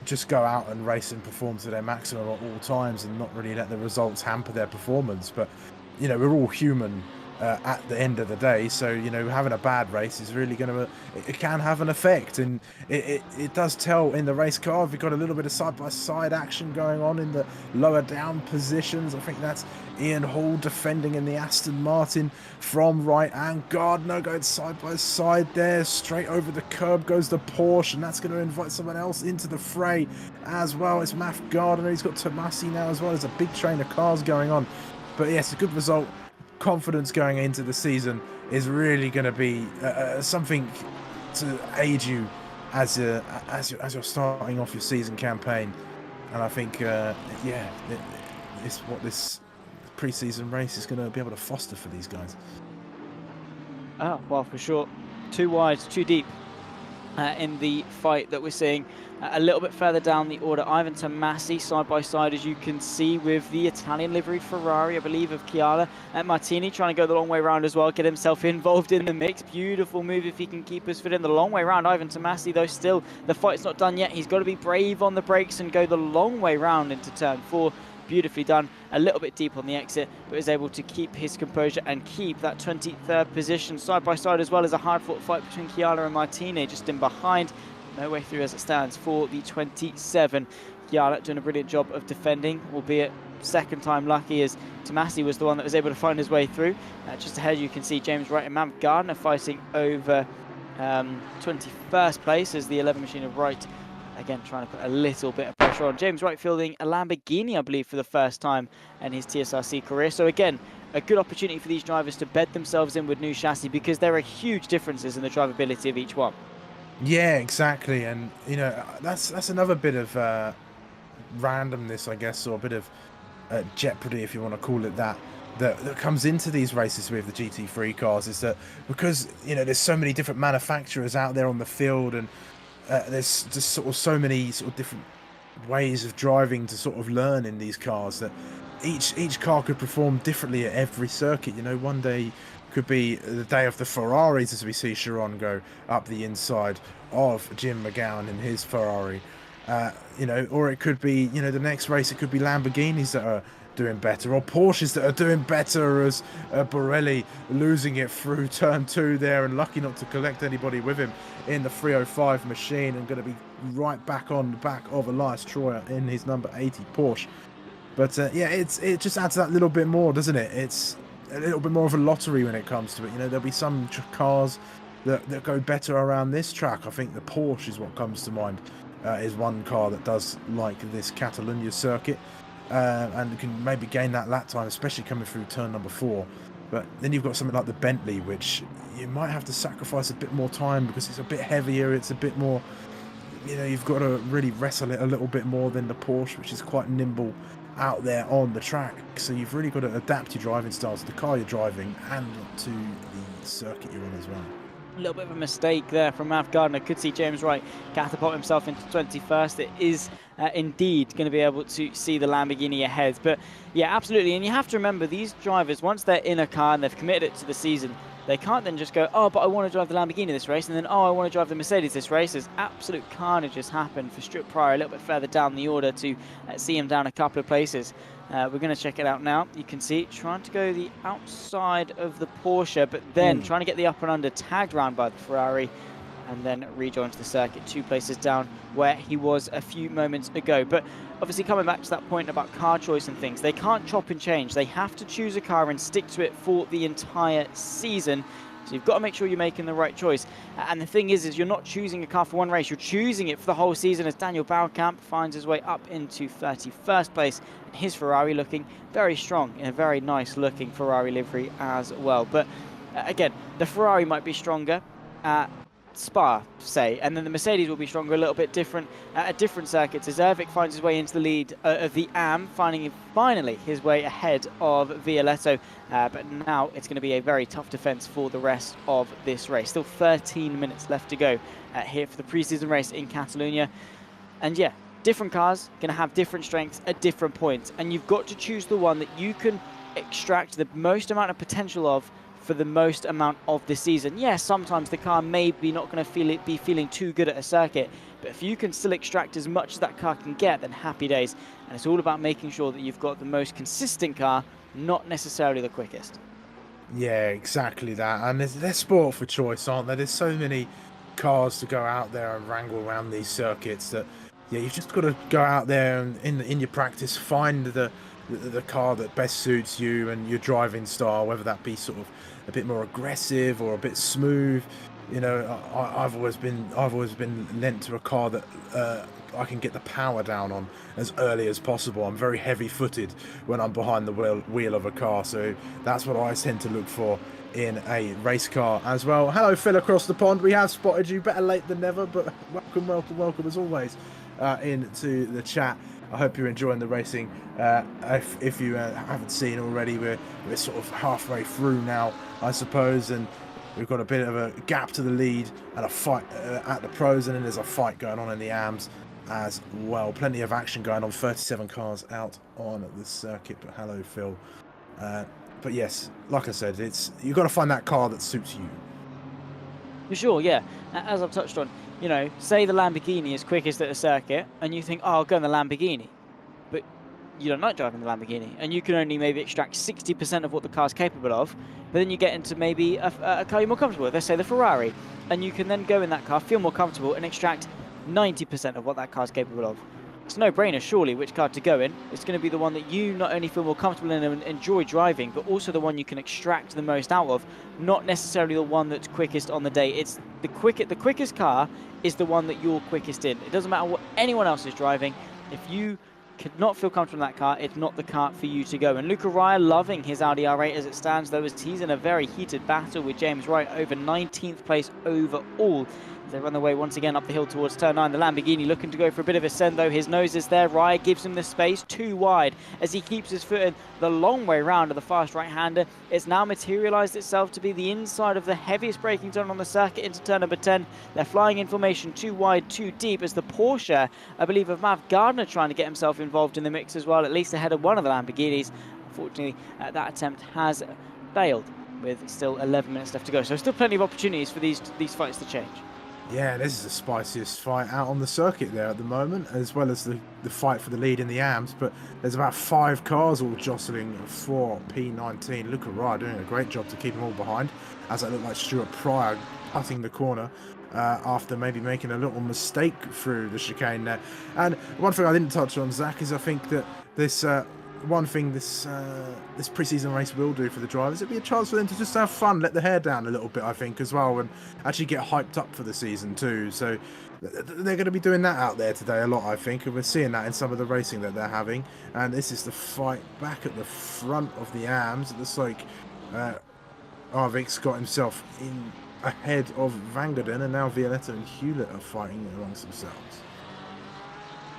just go out and race and perform to their maximum at all times and not really let the results hamper their performance. But, you know, we're all human at the end of the day, so, you know, having a bad race is really going to, it can have an effect, and it does tell in the race car. We've got a little bit of side-by-side action going on in the lower down positions. I think that's Ian Hall defending in the Aston Martin from right, and Gardner going side-by-side there. Straight over the curb goes the Porsche, and that's going to invite someone else into the fray as well. It's Matt Gardner. He's got Tomasi now as well. There's a big train of cars going on. But yes, a good result. Confidence going into the season is really going to be something to aid you as you're starting off your season campaign. And I think, yeah, it's what this pre-season race is going to be able to foster for these guys. Oh, well, for sure. Too wide, too deep in the fight that we're seeing. A little bit further down the order, Ivan Tomasi side by side, as you can see, with the Italian livery Ferrari, I believe, of Chiara. And Martini trying to go the long way around as well, get himself involved in the mix. Beautiful move if he can keep us fit in the long way around. Ivan Tomasi, though, still the fight's not done yet. He's got to be brave on the brakes and go the long way round into turn 4. Beautifully done, a little bit deep on the exit, but is able to keep his composure and keep that 23rd position side by side, as well as a hard-fought fight between Chiara and Martini just in behind. No way through as it stands for the 27. Chiara doing a brilliant job of defending, albeit second time lucky, as Tomasi was the one that was able to find his way through. Just ahead you can see James Wright and Matt Gardner fighting over 21st place as the 11 machine of Wright. Again, trying to put a little bit of pressure on. James Wright fielding a Lamborghini, I believe, for the first time in his TSRC career. So again, a good opportunity for these drivers to bed themselves in with new chassis, because there are huge differences in the drivability of each one. Yeah, exactly. And, you know, that's another bit of randomness, I guess, or a bit of jeopardy, if you want to call it that, that comes into these races with the GT3 cars, is that because, you know, there's so many different manufacturers out there on the field, and there's just sort of so many sort of different ways of driving to sort of learn in these cars, that each car could perform differently at every circuit. You know, one day could be the day of the Ferraris, as we see Sharon go up the inside of Jim McGowan in his Ferrari. You know, or it could be, you know, the next race, it could be Lamborghinis that are doing better, or Porsches that are doing better, as Borelli losing it through turn 2 there and lucky not to collect anybody with him in the 305 machine, and going to be right back on the back of Elias Troyer in his number 80 Porsche. But yeah, it just adds that little bit more, doesn't it? It's a little bit more of a lottery when it comes to it. You know, there'll be some cars that go better around this track. I think the Porsche is what comes to mind, is one car that does like this Catalunya circuit, and can maybe gain that lap time, especially coming through turn number 4. But then you've got something like the Bentley, which you might have to sacrifice a bit more time because it's a bit heavier, it's a bit more, you know, you've got to really wrestle it a little bit more than the Porsche, which is quite nimble out there on the track. So you've really got to adapt your driving styles to the car you're driving and to the circuit you're on as well. A little bit of a mistake there from Matt Gardner. Could see James Wright catapult himself into 21st. It is indeed going to be able to see the Lamborghini ahead. But yeah, absolutely. And you have to remember, these drivers, once they're in a car and they've committed it to the season, they can't then just go, oh, but I want to drive the Lamborghini this race, and then, oh, I want to drive the Mercedes this race. There's absolute carnage has happened for Stuart Pryor a little bit further down the order to see him down a couple of places. We're going to check it out now. You can see trying to go the outside of the Porsche, but then trying to get the up and under, tagged round by the Ferrari. and then rejoins the circuit 2 places down where he was a few moments ago. But obviously coming back to that point about car choice and things, they can't chop and change. They have to choose a car and stick to it for the entire season. So you've got to make sure you're making the right choice. And the thing is you're not choosing a car for one race, you're choosing it for the whole season, as Daniel Baukamp finds his way up into 31st place. And his Ferrari looking very strong in a very nice looking Ferrari livery as well. But again, the Ferrari might be stronger at Spa, say, and then the Mercedes will be stronger, a little bit different at a different circuit. So Zervik finds his way into the lead of the AM, finding finally his way ahead of Violetto, but now it's going to be a very tough defense for the rest of this race. Still 13 minutes left to go here for the preseason race in Catalonia, and yeah, different cars going to have different strengths at different points, and you've got to choose the one that you can extract the most amount of potential of for the most amount of the season. Yes, sometimes the car may be not going to be feeling too good at a circuit, but if you can still extract as much as that car can get, then happy days. And it's all about making sure that you've got the most consistent car, not necessarily the quickest. Yeah, exactly that. And they're sport for choice, aren't they? There's so many cars to go out there and wrangle around these circuits that, yeah, you've just got to go out there and in your practice find the car that best suits you and your driving style, whether that be sort of a bit more aggressive or a bit smooth. You know, I've always been lent to a car that I can get the power down on as early as possible. I'm very heavy-footed when I'm behind the wheel of a car, so that's what I tend to look for in a race car as well. Hello, Phil across the pond. We have spotted you. Better late than never, but welcome as always into the chat. I hope you're enjoying the racing. If you haven't seen already, we're sort of halfway through now, I suppose, and we've got a bit of a gap to the lead and a fight at the pros, and then there's a fight going on in the AMs as well. Plenty of action going on. 37 cars out on the circuit. But hello, Phil. But yes, like I said, you've got to find that car that suits you. For sure, yeah. As I've touched on, you know, say the Lamborghini is quickest at a circuit, and you think, oh, I'll go in the Lamborghini. But you don't like driving the Lamborghini, and you can only maybe extract 60% of what the car's capable of. But then you get into maybe a car you're more comfortable with, let's say the Ferrari, and you can then go in that car, feel more comfortable, and extract 90% of what that car's capable of. It's a no-brainer, surely, which car to go in. It's going to be the one that you not only feel more comfortable in and enjoy driving, but also the one you can extract the most out of, not necessarily the one that's quickest on the day. It's the quickest car is the one that you're quickest in. It doesn't matter what anyone else is driving. If you could not feel comfortable in that car, it's not the car for you to go. And Luca Raya loving his Audi R8 as it stands, though, as he's in a very heated battle with James Wright over 19th place overall. They run their way once again up the hill towards turn 9. The Lamborghini looking to go for a bit of ascent, though. His nose is there. Raya gives him the space, too wide, as he keeps his foot in the long way round of the fast right-hander. It's now materialised itself to be the inside of the heaviest braking zone on the circuit into turn number 10. They're flying in formation too wide, too deep, as the Porsche, I believe, of Mav Gardner trying to get himself involved in the mix as well, at least ahead of one of the Lamborghinis. Unfortunately, that attempt has failed, with still 11 minutes left to go. So still plenty of opportunities for these fights to change. Yeah, this is the spiciest fight out on the circuit there at the moment, as well as the fight for the lead in the AMs. But there's about 5 cars all jostling for P19. Luca Raya doing a great job to keep them all behind, as it looked like Stuart Pryor cutting the corner after maybe making a little mistake through the chicane there. And one thing I didn't touch on, Zach, is I think that this pre-season race will do for the drivers, it'll be a chance for them to just have fun, let the hair down a little bit, I think, as well, and actually get hyped up for the season too. So they're going to be doing that out there today a lot, I think, and we're seeing that in some of the racing that they're having. And this is the fight back at the front of the AMs. It looks like Arvik's got himself in ahead of Vangerden, and now Violetta and Hewlett are fighting amongst themselves.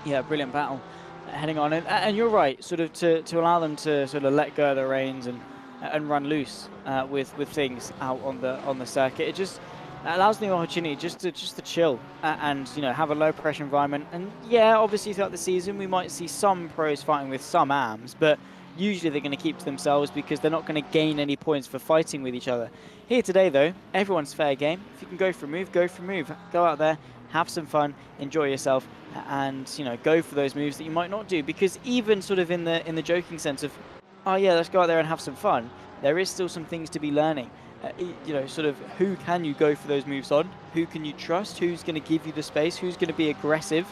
Yeah, brilliant battle heading on, and you're right, sort of to allow them to sort of let go of the reins and run loose with things out on the circuit. It just allows them the opportunity just to chill and, you know, have a low pressure environment. And yeah, obviously throughout the season we might see some pros fighting with some AMs, but usually they're going to keep to themselves because they're not going to gain any points for fighting with each other. Here today, though, everyone's fair game. If you can go for a move, go for a move. Go out there, have some fun, enjoy yourself, and, you know, go for those moves that you might not do. Because even sort of in the joking sense of, oh yeah, let's go out there and have some fun, there is still some things to be learning. you know, sort of who can you go for those moves on? Who can you trust? Who's going to give you the space? Who's going to be aggressive?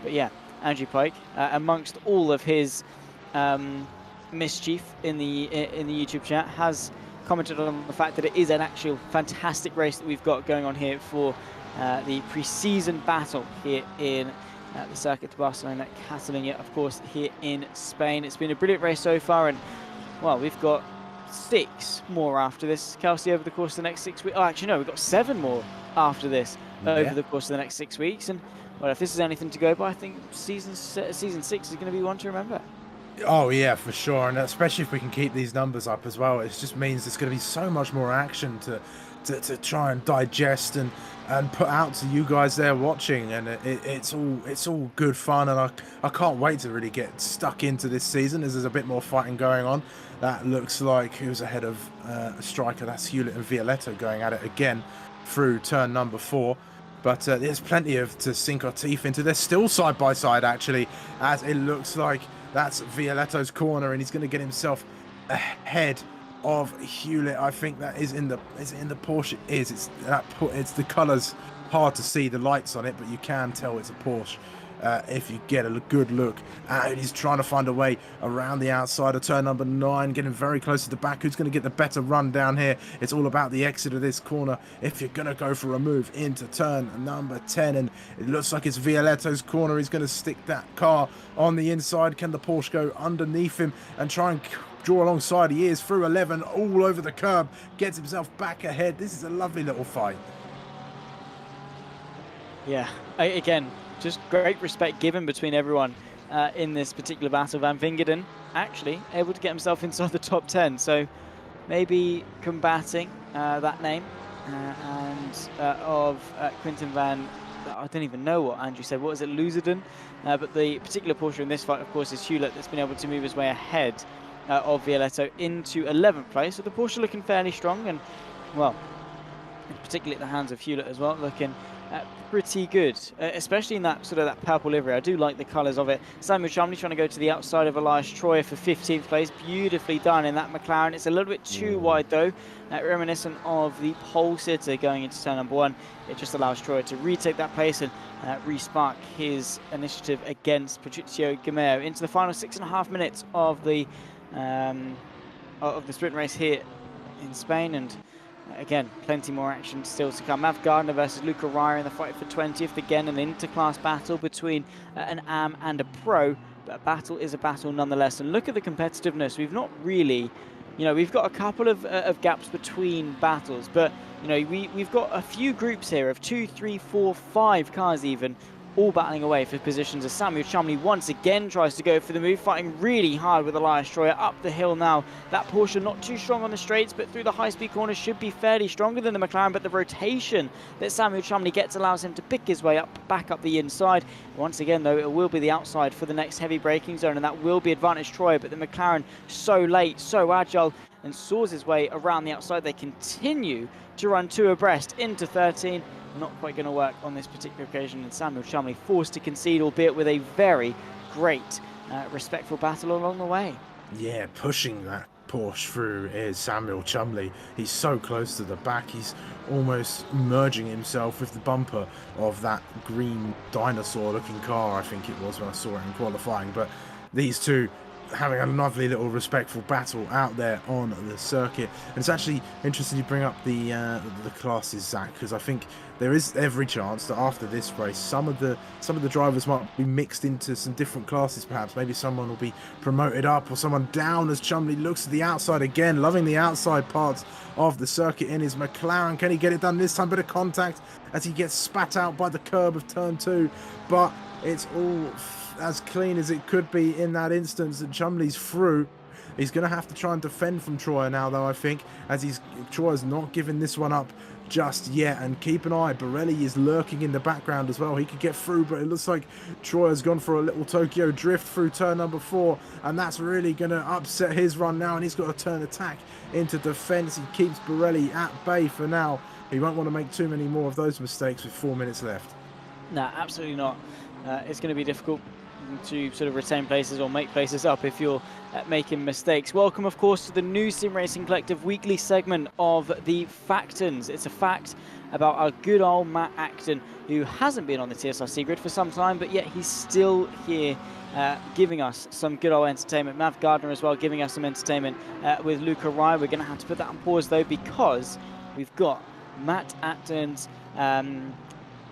But yeah, Andrew Pike, amongst all of his mischief in the YouTube chat, has commented on the fact that it is an actual fantastic race that we've got going on here for the pre-season battle here in the Circuit de Barcelona, Catalonia, of course, here in Spain. It's been a brilliant race so far, and well, we've got 6 more after this, Kelsey, over the course of the next 6 weeks. Oh, actually, no, we've got 7 more after this over the course of the next 6 weeks. And well, if this is anything to go by, I think season 6 is going to be one to remember. Oh yeah, for sure, and especially if we can keep these numbers up as well, it just means there's going to be so much more action to try and digest and put out to you guys there watching, and it's all good fun, and I can't wait to really get stuck into this season as there's a bit more fighting going on. That looks like who's ahead of a striker. That's Hewlett and Violetto going at it again through turn number 4. But there's plenty to sink our teeth into. They're still side by side, actually, as it looks like that's Violetto's corner, and he's going to get himself ahead of Hewlett. I think that is in the Porsche. It's the colours hard to see the lights on it, but you can tell it's a Porsche if you get a good look. And he's trying to find a way around the outside of turn number 9, getting very close to the back. Who's going to get the better run down here? It's all about the exit of this corner if you're going to go for a move into turn number 10, and it looks like it's Violetto's corner. He's going to stick that car on the inside. Can the Porsche go underneath him and try and draw alongside? He is through 11, all over the curb, gets himself back ahead. This is a lovely little fight. Yeah, again, just great respect given between everyone in this particular battle. Van Vingeren actually able to get himself inside the top 10, so maybe combating that name of Quinten van, I don't even know what Andrew said, what is it, Luzerden? But the particular Porsche in this fight, of course, is Hewlett, that's been able to move his way ahead of Violetto into 11th place. So the Porsche looking fairly strong, and well, particularly at the hands of Hewlett as well, looking pretty good, especially in that sort of that purple livery. I do like the colours of it. Samuel Chumley trying to go to the outside of Elias Troyer for 15th place. Beautifully done in that McLaren. It's a little bit too wide though, reminiscent of the pole sitter going into turn number 1. It just allows Troyer to retake that place and re-spark his initiative against Patricio Gameo into the final 6.5 minutes of the sprint race here in Spain. And again, plenty more action still to come. Mav Gardner versus Luca Ryer in the fight for 20th. Again, an interclass battle between an AM and a pro, but a battle is a battle nonetheless. And look at the competitiveness. We've not really, you know, we've got a couple of gaps between battles, but you know, we've got a few groups here of 2, 3, 4, 5 cars even, all battling away for positions as Samuel Chumley once again tries to go for the move, fighting really hard with Elias Troyer up the hill now. That Porsche not too strong on the straights, but through the high-speed corners should be fairly stronger than the McLaren, but the rotation that Samuel Chumley gets allows him to pick his way back up the inside. Once again, though, it will be the outside for the next heavy braking zone, and that will be advantage Troyer, but the McLaren so late, so agile, and saws his way around the outside. They continue to run 2 abreast into 13. Not quite going to work on this particular occasion, and Samuel Chumley forced to concede, albeit with a very great, respectful battle along the way. Yeah, pushing that Porsche through is Samuel Chumley. He's so close to the back, he's almost merging himself with the bumper of that green dinosaur-looking car, I think it was when I saw it in qualifying. But these two having a lovely little respectful battle out there on the circuit. And it's actually interesting you bring up the classes, Zach, because I think there is every chance that after this race some of the drivers might be mixed into some different classes. Perhaps maybe someone will be promoted up or someone down, as Chumley looks at the outside again, loving the outside parts of the circuit in his McLaren. Can he get it done this time? Bit of contact as he gets spat out by the curb of turn 2, but it's all as clean as it could be in that instance, and Chumley's through. He's going to have to try and defend from Troyer now, though, I think, as Troyer's not giving this one up just yet. And keep an eye, Borelli is lurking in the background as well. He could get through, but it looks like Troyer's gone for a little Tokyo drift through turn number 4, and that's really going to upset his run now, and he's got to turn attack into defence. He keeps Borelli at bay for now. He won't want to make too many more of those mistakes with 4 minutes left. No, absolutely not. It's going to be difficult. to sort of retain places or make places up if you're making mistakes. Welcome, of course, to the new Sim Racing Collective weekly segment of the Factons. It's a fact about our good old Matt Acton, who hasn't been on the TSRC grid for some time, but yet he's still here giving us some good old entertainment. Mav Gardner as well giving us some entertainment with Luca Rye. We're going to have to put that on pause, though, because we've got Matt Acton's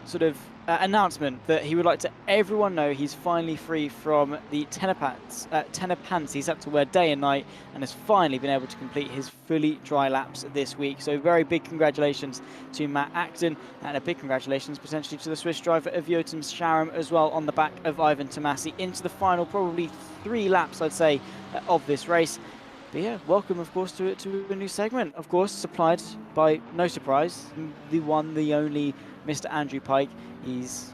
sort of announcement that he would like to everyone know he's finally free from the tenor pants he's had to wear day and night, and has finally been able to complete his fully dry laps this week. So very big congratulations to Matt Acton, and a big congratulations potentially to the Swiss driver of Joachim Scharum as well, on the back of Ivan Tomasi into the final probably 3 laps, I'd say, of this race. But yeah, welcome, of course, to a new segment, of course, supplied by, no surprise, the one, the only Mr. Andrew Pike. He's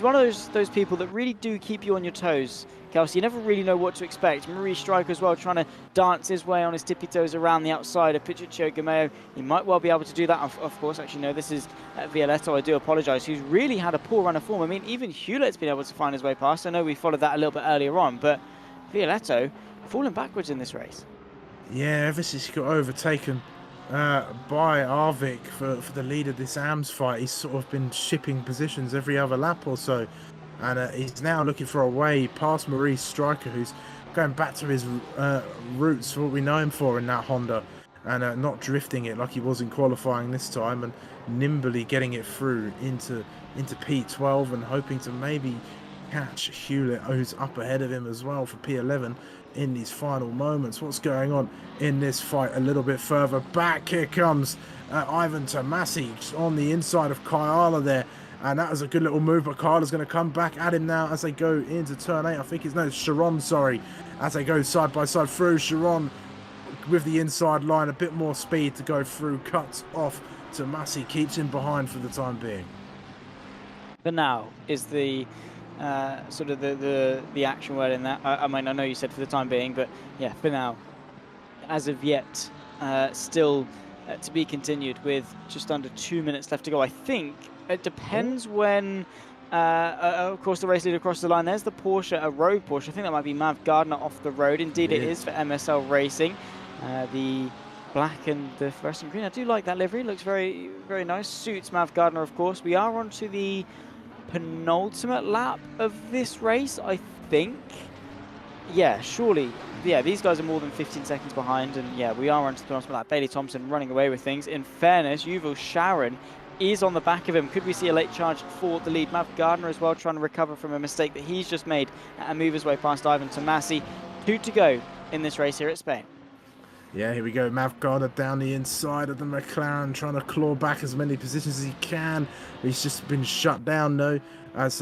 one of those people that really do keep you on your toes, Kelsey. You never really know what to expect. Maurice Stryker as well, trying to dance his way on his tippy toes around the outside of Pichuccio Gameo. He might well be able to do that, of course. Actually, no, this is Violetto, I do apologise, who's really had a poor run of form. I mean, even Hewlett's been able to find his way past. I know we followed that a little bit earlier on, but Violetto falling backwards in this race. Yeah, ever since he got overtaken by Arvik for the lead of this AMS fight, he's sort of been shipping positions every other lap or so, and he's now looking for a way past Maurice Stryker, who's going back to his roots, what we know him for in that Honda, and not drifting it like he was in qualifying this time, and nimbly getting it through into P12 and hoping to maybe catch Hewlett, who's up ahead of him as well, for P11 in these final moments. What's going on in this fight a little bit further back? Here comes Ivan Tomasi on the inside of Kyala there, and that was a good little move, but Kyala's going to come back at him now as they go into turn 8. I think his name is Sharon, sorry, as they go side by side through. Sharon with the inside line, a bit more speed to go through, cuts off Tomasi, keeps him behind for the time being. For now is the sort of the action word in that. I mean, I know you said for the time being, but yeah, for now, as of yet, still to be continued with just under 2 minutes left to go. I think it depends when, of course, the race leader across the line. There's the Porsche, a road Porsche. I think that might be Mav Gardner off the road. Indeed, it is for MSL Racing. The black and the fluorescent green. I do like that livery. Looks very, very nice. Suits Mav Gardner, of course. We are on to the penultimate lap of this race, I think. Yeah, surely. Yeah, these guys are more than 15 seconds behind, and yeah, we are on to the penultimate lap. Bailey Thompson running away with things. In fairness, Yuval Sharon is on the back of him. Could we see a late charge for the lead? Mav Gardner as well, trying to recover from a mistake that he's just made and move his way past Ivan Tomasi. 2 to go in this race here at Spain. Yeah, here we go. Mav Gardner down the inside of the McLaren, trying to claw back as many positions as he can. He's just been shut down, though, as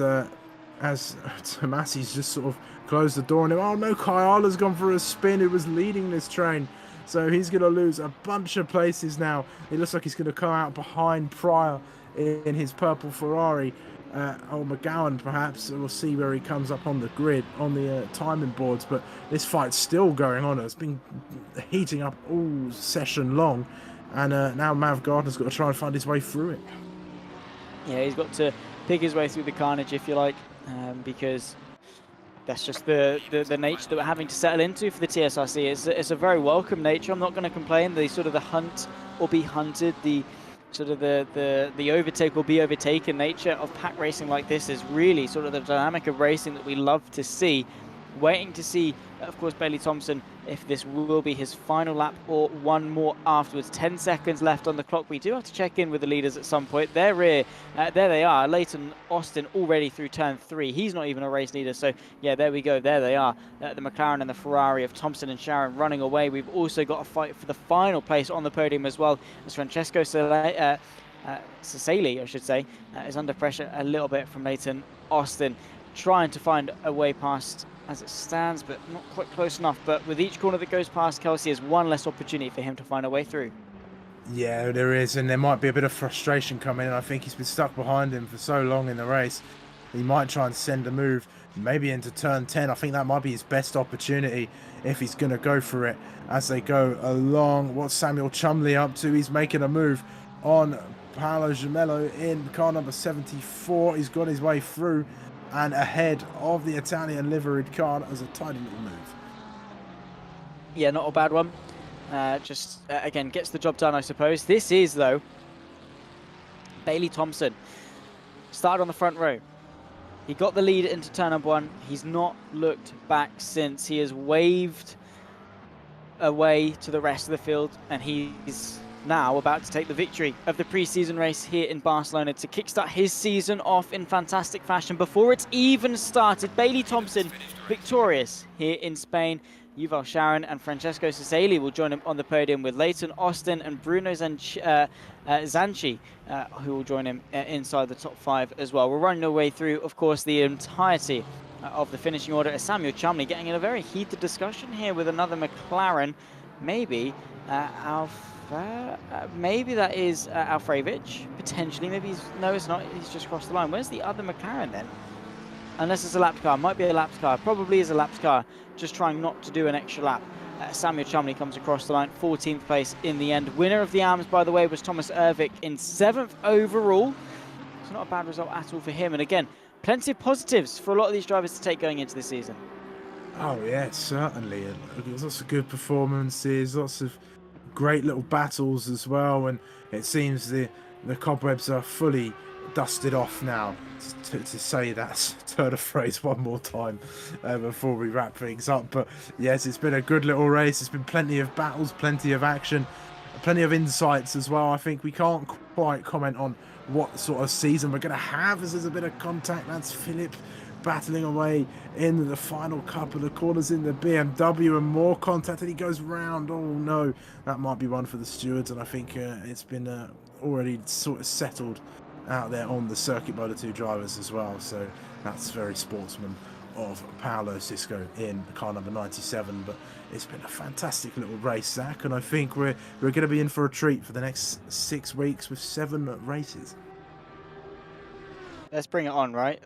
Tomasi's just sort of closed the door on him. Oh no, Kyala's gone for a spin, who was leading this train. So he's going to lose a bunch of places now. It looks like he's going to come out behind Pryor in his purple Ferrari. Or McGowan, perhaps. We'll see where he comes up on the grid, on the timing boards. But this fight's still going on. It's been heating up all session long. And now Mav Gardner's got to try and find his way through it. Yeah, he's got to pick his way through the carnage, if you like, because that's just the nature that we're having to settle into for the TSRC. It's a very welcome nature. I'm not going to complain. The sort of the hunt or be hunted, the sort of the overtake or be overtaken nature of pack racing like this is really sort of the dynamic of racing that we love to see. Waiting to see, of course, Bailey Thompson, if this will be his final lap or one more afterwards. 10 seconds left on the clock. We do have to check in with the leaders at some point. There they are. Leighton Austin already through turn 3. He's not even a race leader. So, yeah, there we go. There they are. The McLaren and the Ferrari of Thompson and Sharon running away. We've also got a fight for the final place on the podium as well, as Francesco Cesali, I should say, is under pressure a little bit from Leighton Austin, trying to find a way past as it stands, but not quite close enough. But with each corner that goes past, Kelsey, is one less opportunity for him to find a way through. Yeah, there is, and there might be a bit of frustration coming in. I think he's been stuck behind him for so long in the race. He might try and send a move, maybe into turn 10. I think that might be his best opportunity if he's going to go for it as they go along. What's Samuel Chumley up to? He's making a move on Paolo Gemello in car number 74. He's got his way through. and ahead of the Italian liveried car. That was a tidy little move. Yeah, not a bad one. Again, gets the job done, I suppose. This is, though, Bailey Thompson. Started on the front row. He got the lead into turn number 1. He's not looked back since. He has waved away to the rest of the field, and he's now about to take the victory of the preseason race here in Barcelona to kickstart his season off in fantastic fashion. Before it's even started, Bailey Thompson victorious here in Spain. Yuval Sharon and Francesco Cesali will join him on the podium, with Leighton Austin and Bruno Zanchi, who will join him inside the top 5 as well. We're running our way through, of course, the entirety of the finishing order, as Samuel Chumley getting in a very heated discussion here with another McLaren. Maybe maybe that is Alfrevic, potentially. Maybe no, it's not. He's just crossed the line. Where's the other McLaren then? Unless it's a lapped car. Might be a lapped car. Probably is a lapped car. Just trying not to do an extra lap. Samuel Chumley comes across the line, 14th place in the end. Winner of the ARMS, by the way, was Thomas Ervik in 7th overall. It's not a bad result at all for him. And again, plenty of positives for a lot of these drivers to take going into the season. Oh yeah, certainly. There's lots of good performances, lots of great little battles as well, and it seems the cobwebs are fully dusted off now, to say that turn of phrase one more time before we wrap things up. But yes, it's been a good little race. It's been plenty of battles, plenty of action, plenty of insights as well. I think we can't quite comment on what sort of season we're going to have, as there's a bit of contact. That's Philip battling away in the final couple of corners in the BMW, and more contact, and he goes round. Oh no, that might be one for the stewards, and I think it's been already sort of settled out there on the circuit by the 2 drivers as well. So that's very sportsman of Paolo Cisco in car number 97. But it's been a fantastic little race, Zach, and I think we're going to be in for a treat for the next 6 weeks with 7 races. Let's bring it on, right?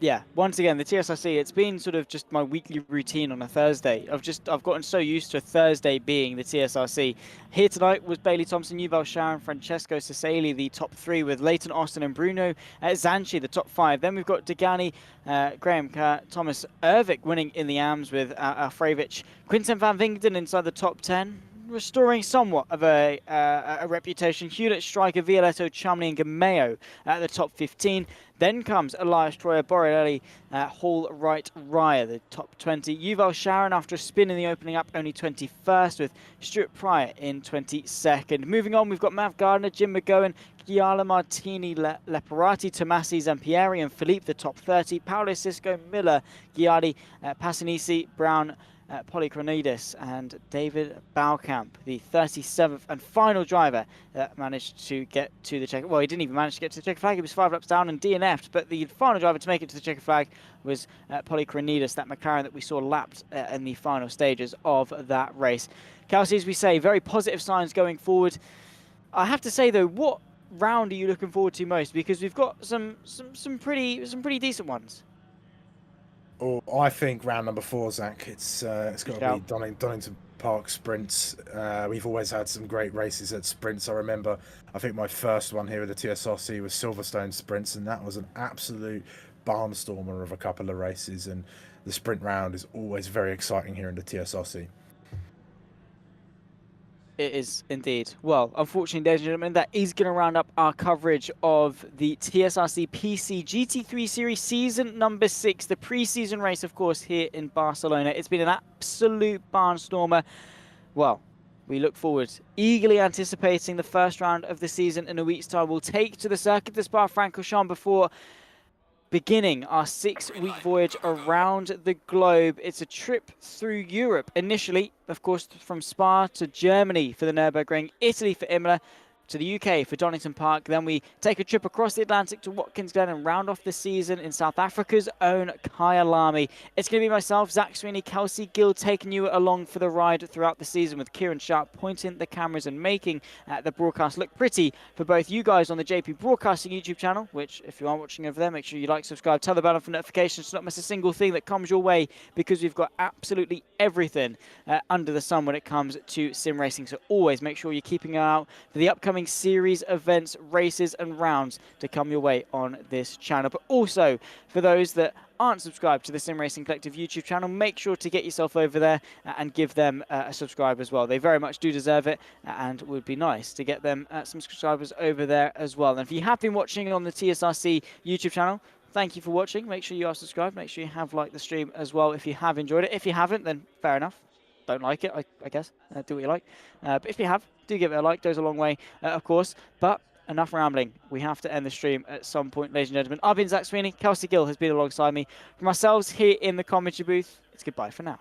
Yeah, once again, the TSRC, it's been sort of just my weekly routine on a Thursday. I've gotten so used to a Thursday being the TSRC. Here tonight was Bailey Thompson, Yuval Sharon, Francesco Cesali, the top 3, with Leighton Austin and Bruno Zanchi, the top 5. Then we've got Degani, Graham Kerr, Thomas Ervik winning in the ARMS with Alfrevic, Quinten van Vingden inside the top 10. Restoring somewhat of a reputation. Hewlett, Stryker, Violetto, Chumley and Gameo at the top 15. Then comes Elias Troyer, Borrelli, Hall, Wright, Ryer, the top 20. Yuval Sharon, after a spin in the opening up, only 21st, with Stuart Pryor in 22nd. Moving on, we've got Mav Gardner, Jim McGowan, Giala Martini, Leparati, Tomasi, Zampieri and Philippe, the top 30. Paolo Cisco, Miller, Giardi, Passanisi, Brown, Polychronides and David Baukamp, the 37th and final driver that managed to get to the checker. Well, he didn't even manage to get to the checker flag. He was 5 laps down and DNF'd, but the final driver to make it to the checker flag was Polychronides, that McLaren that we saw lapped in the final stages of that race. Kelsey, as we say, very positive signs going forward. I have to say though, what round are you looking forward to most? Because we've got some pretty decent ones. Oh, I think round number 4, Zach. It's got to be Donington Park sprints. We've always had some great races at sprints. I remember, I think my first one here at the TSRC was Silverstone sprints, and that was an absolute barnstormer of a couple of races. And the sprint round is always very exciting here in the TSRC. It is indeed. Well, unfortunately, ladies and gentlemen, that is going to round up our coverage of the TSRC PC GT3 Series season number 6, the preseason race, of course, here in Barcelona. It's been an absolute barnstormer. Well, we look forward, eagerly anticipating the first round of the season in a week's time. We'll take to the Circuit de Spa-Francorchamps before beginning our 6-week voyage around the globe. It's a trip through Europe. Initially, of course, from Spa to Germany for the Nürburgring, Italy for Imola, to the UK for Donington Park. Then we take a trip across the Atlantic to Watkins Glen and round off the season in South Africa's own Kyalami. It's going to be myself, Zach Sweeney Kelsey Gill, taking you along for the ride throughout the season, with Kieran Sharp pointing the cameras and making the broadcast look pretty for both you guys on the JP Broadcasting YouTube channel, which if you are watching over there, make sure you like, subscribe, tell the bell on for notifications to not miss a single thing that comes your way, because we've got absolutely everything under the sun when it comes to sim racing. So always make sure you're keeping an eye out for the upcoming upcoming series, events, races and rounds to come your way on this channel. But also, for those that aren't subscribed to the Sim Racing Collective YouTube channel, make sure to get yourself over there and give them a subscribe as well. They very much do deserve it, and would be nice to get them some subscribers over there as well. And if you have been watching on the TSRC YouTube channel, thank you for watching. Make sure you are subscribed. Make sure you have liked the stream as well if you have enjoyed it. If you haven't, then fair enough. Don't like it, I guess. Do what you like. But if you have, do give it a like. Goes a long way, of course. But enough rambling. We have to end the stream at some point, ladies and gentlemen. I've been Zach Sweeney. Kelsey Gill has been alongside me. From ourselves here in the commentary booth, it's goodbye for now.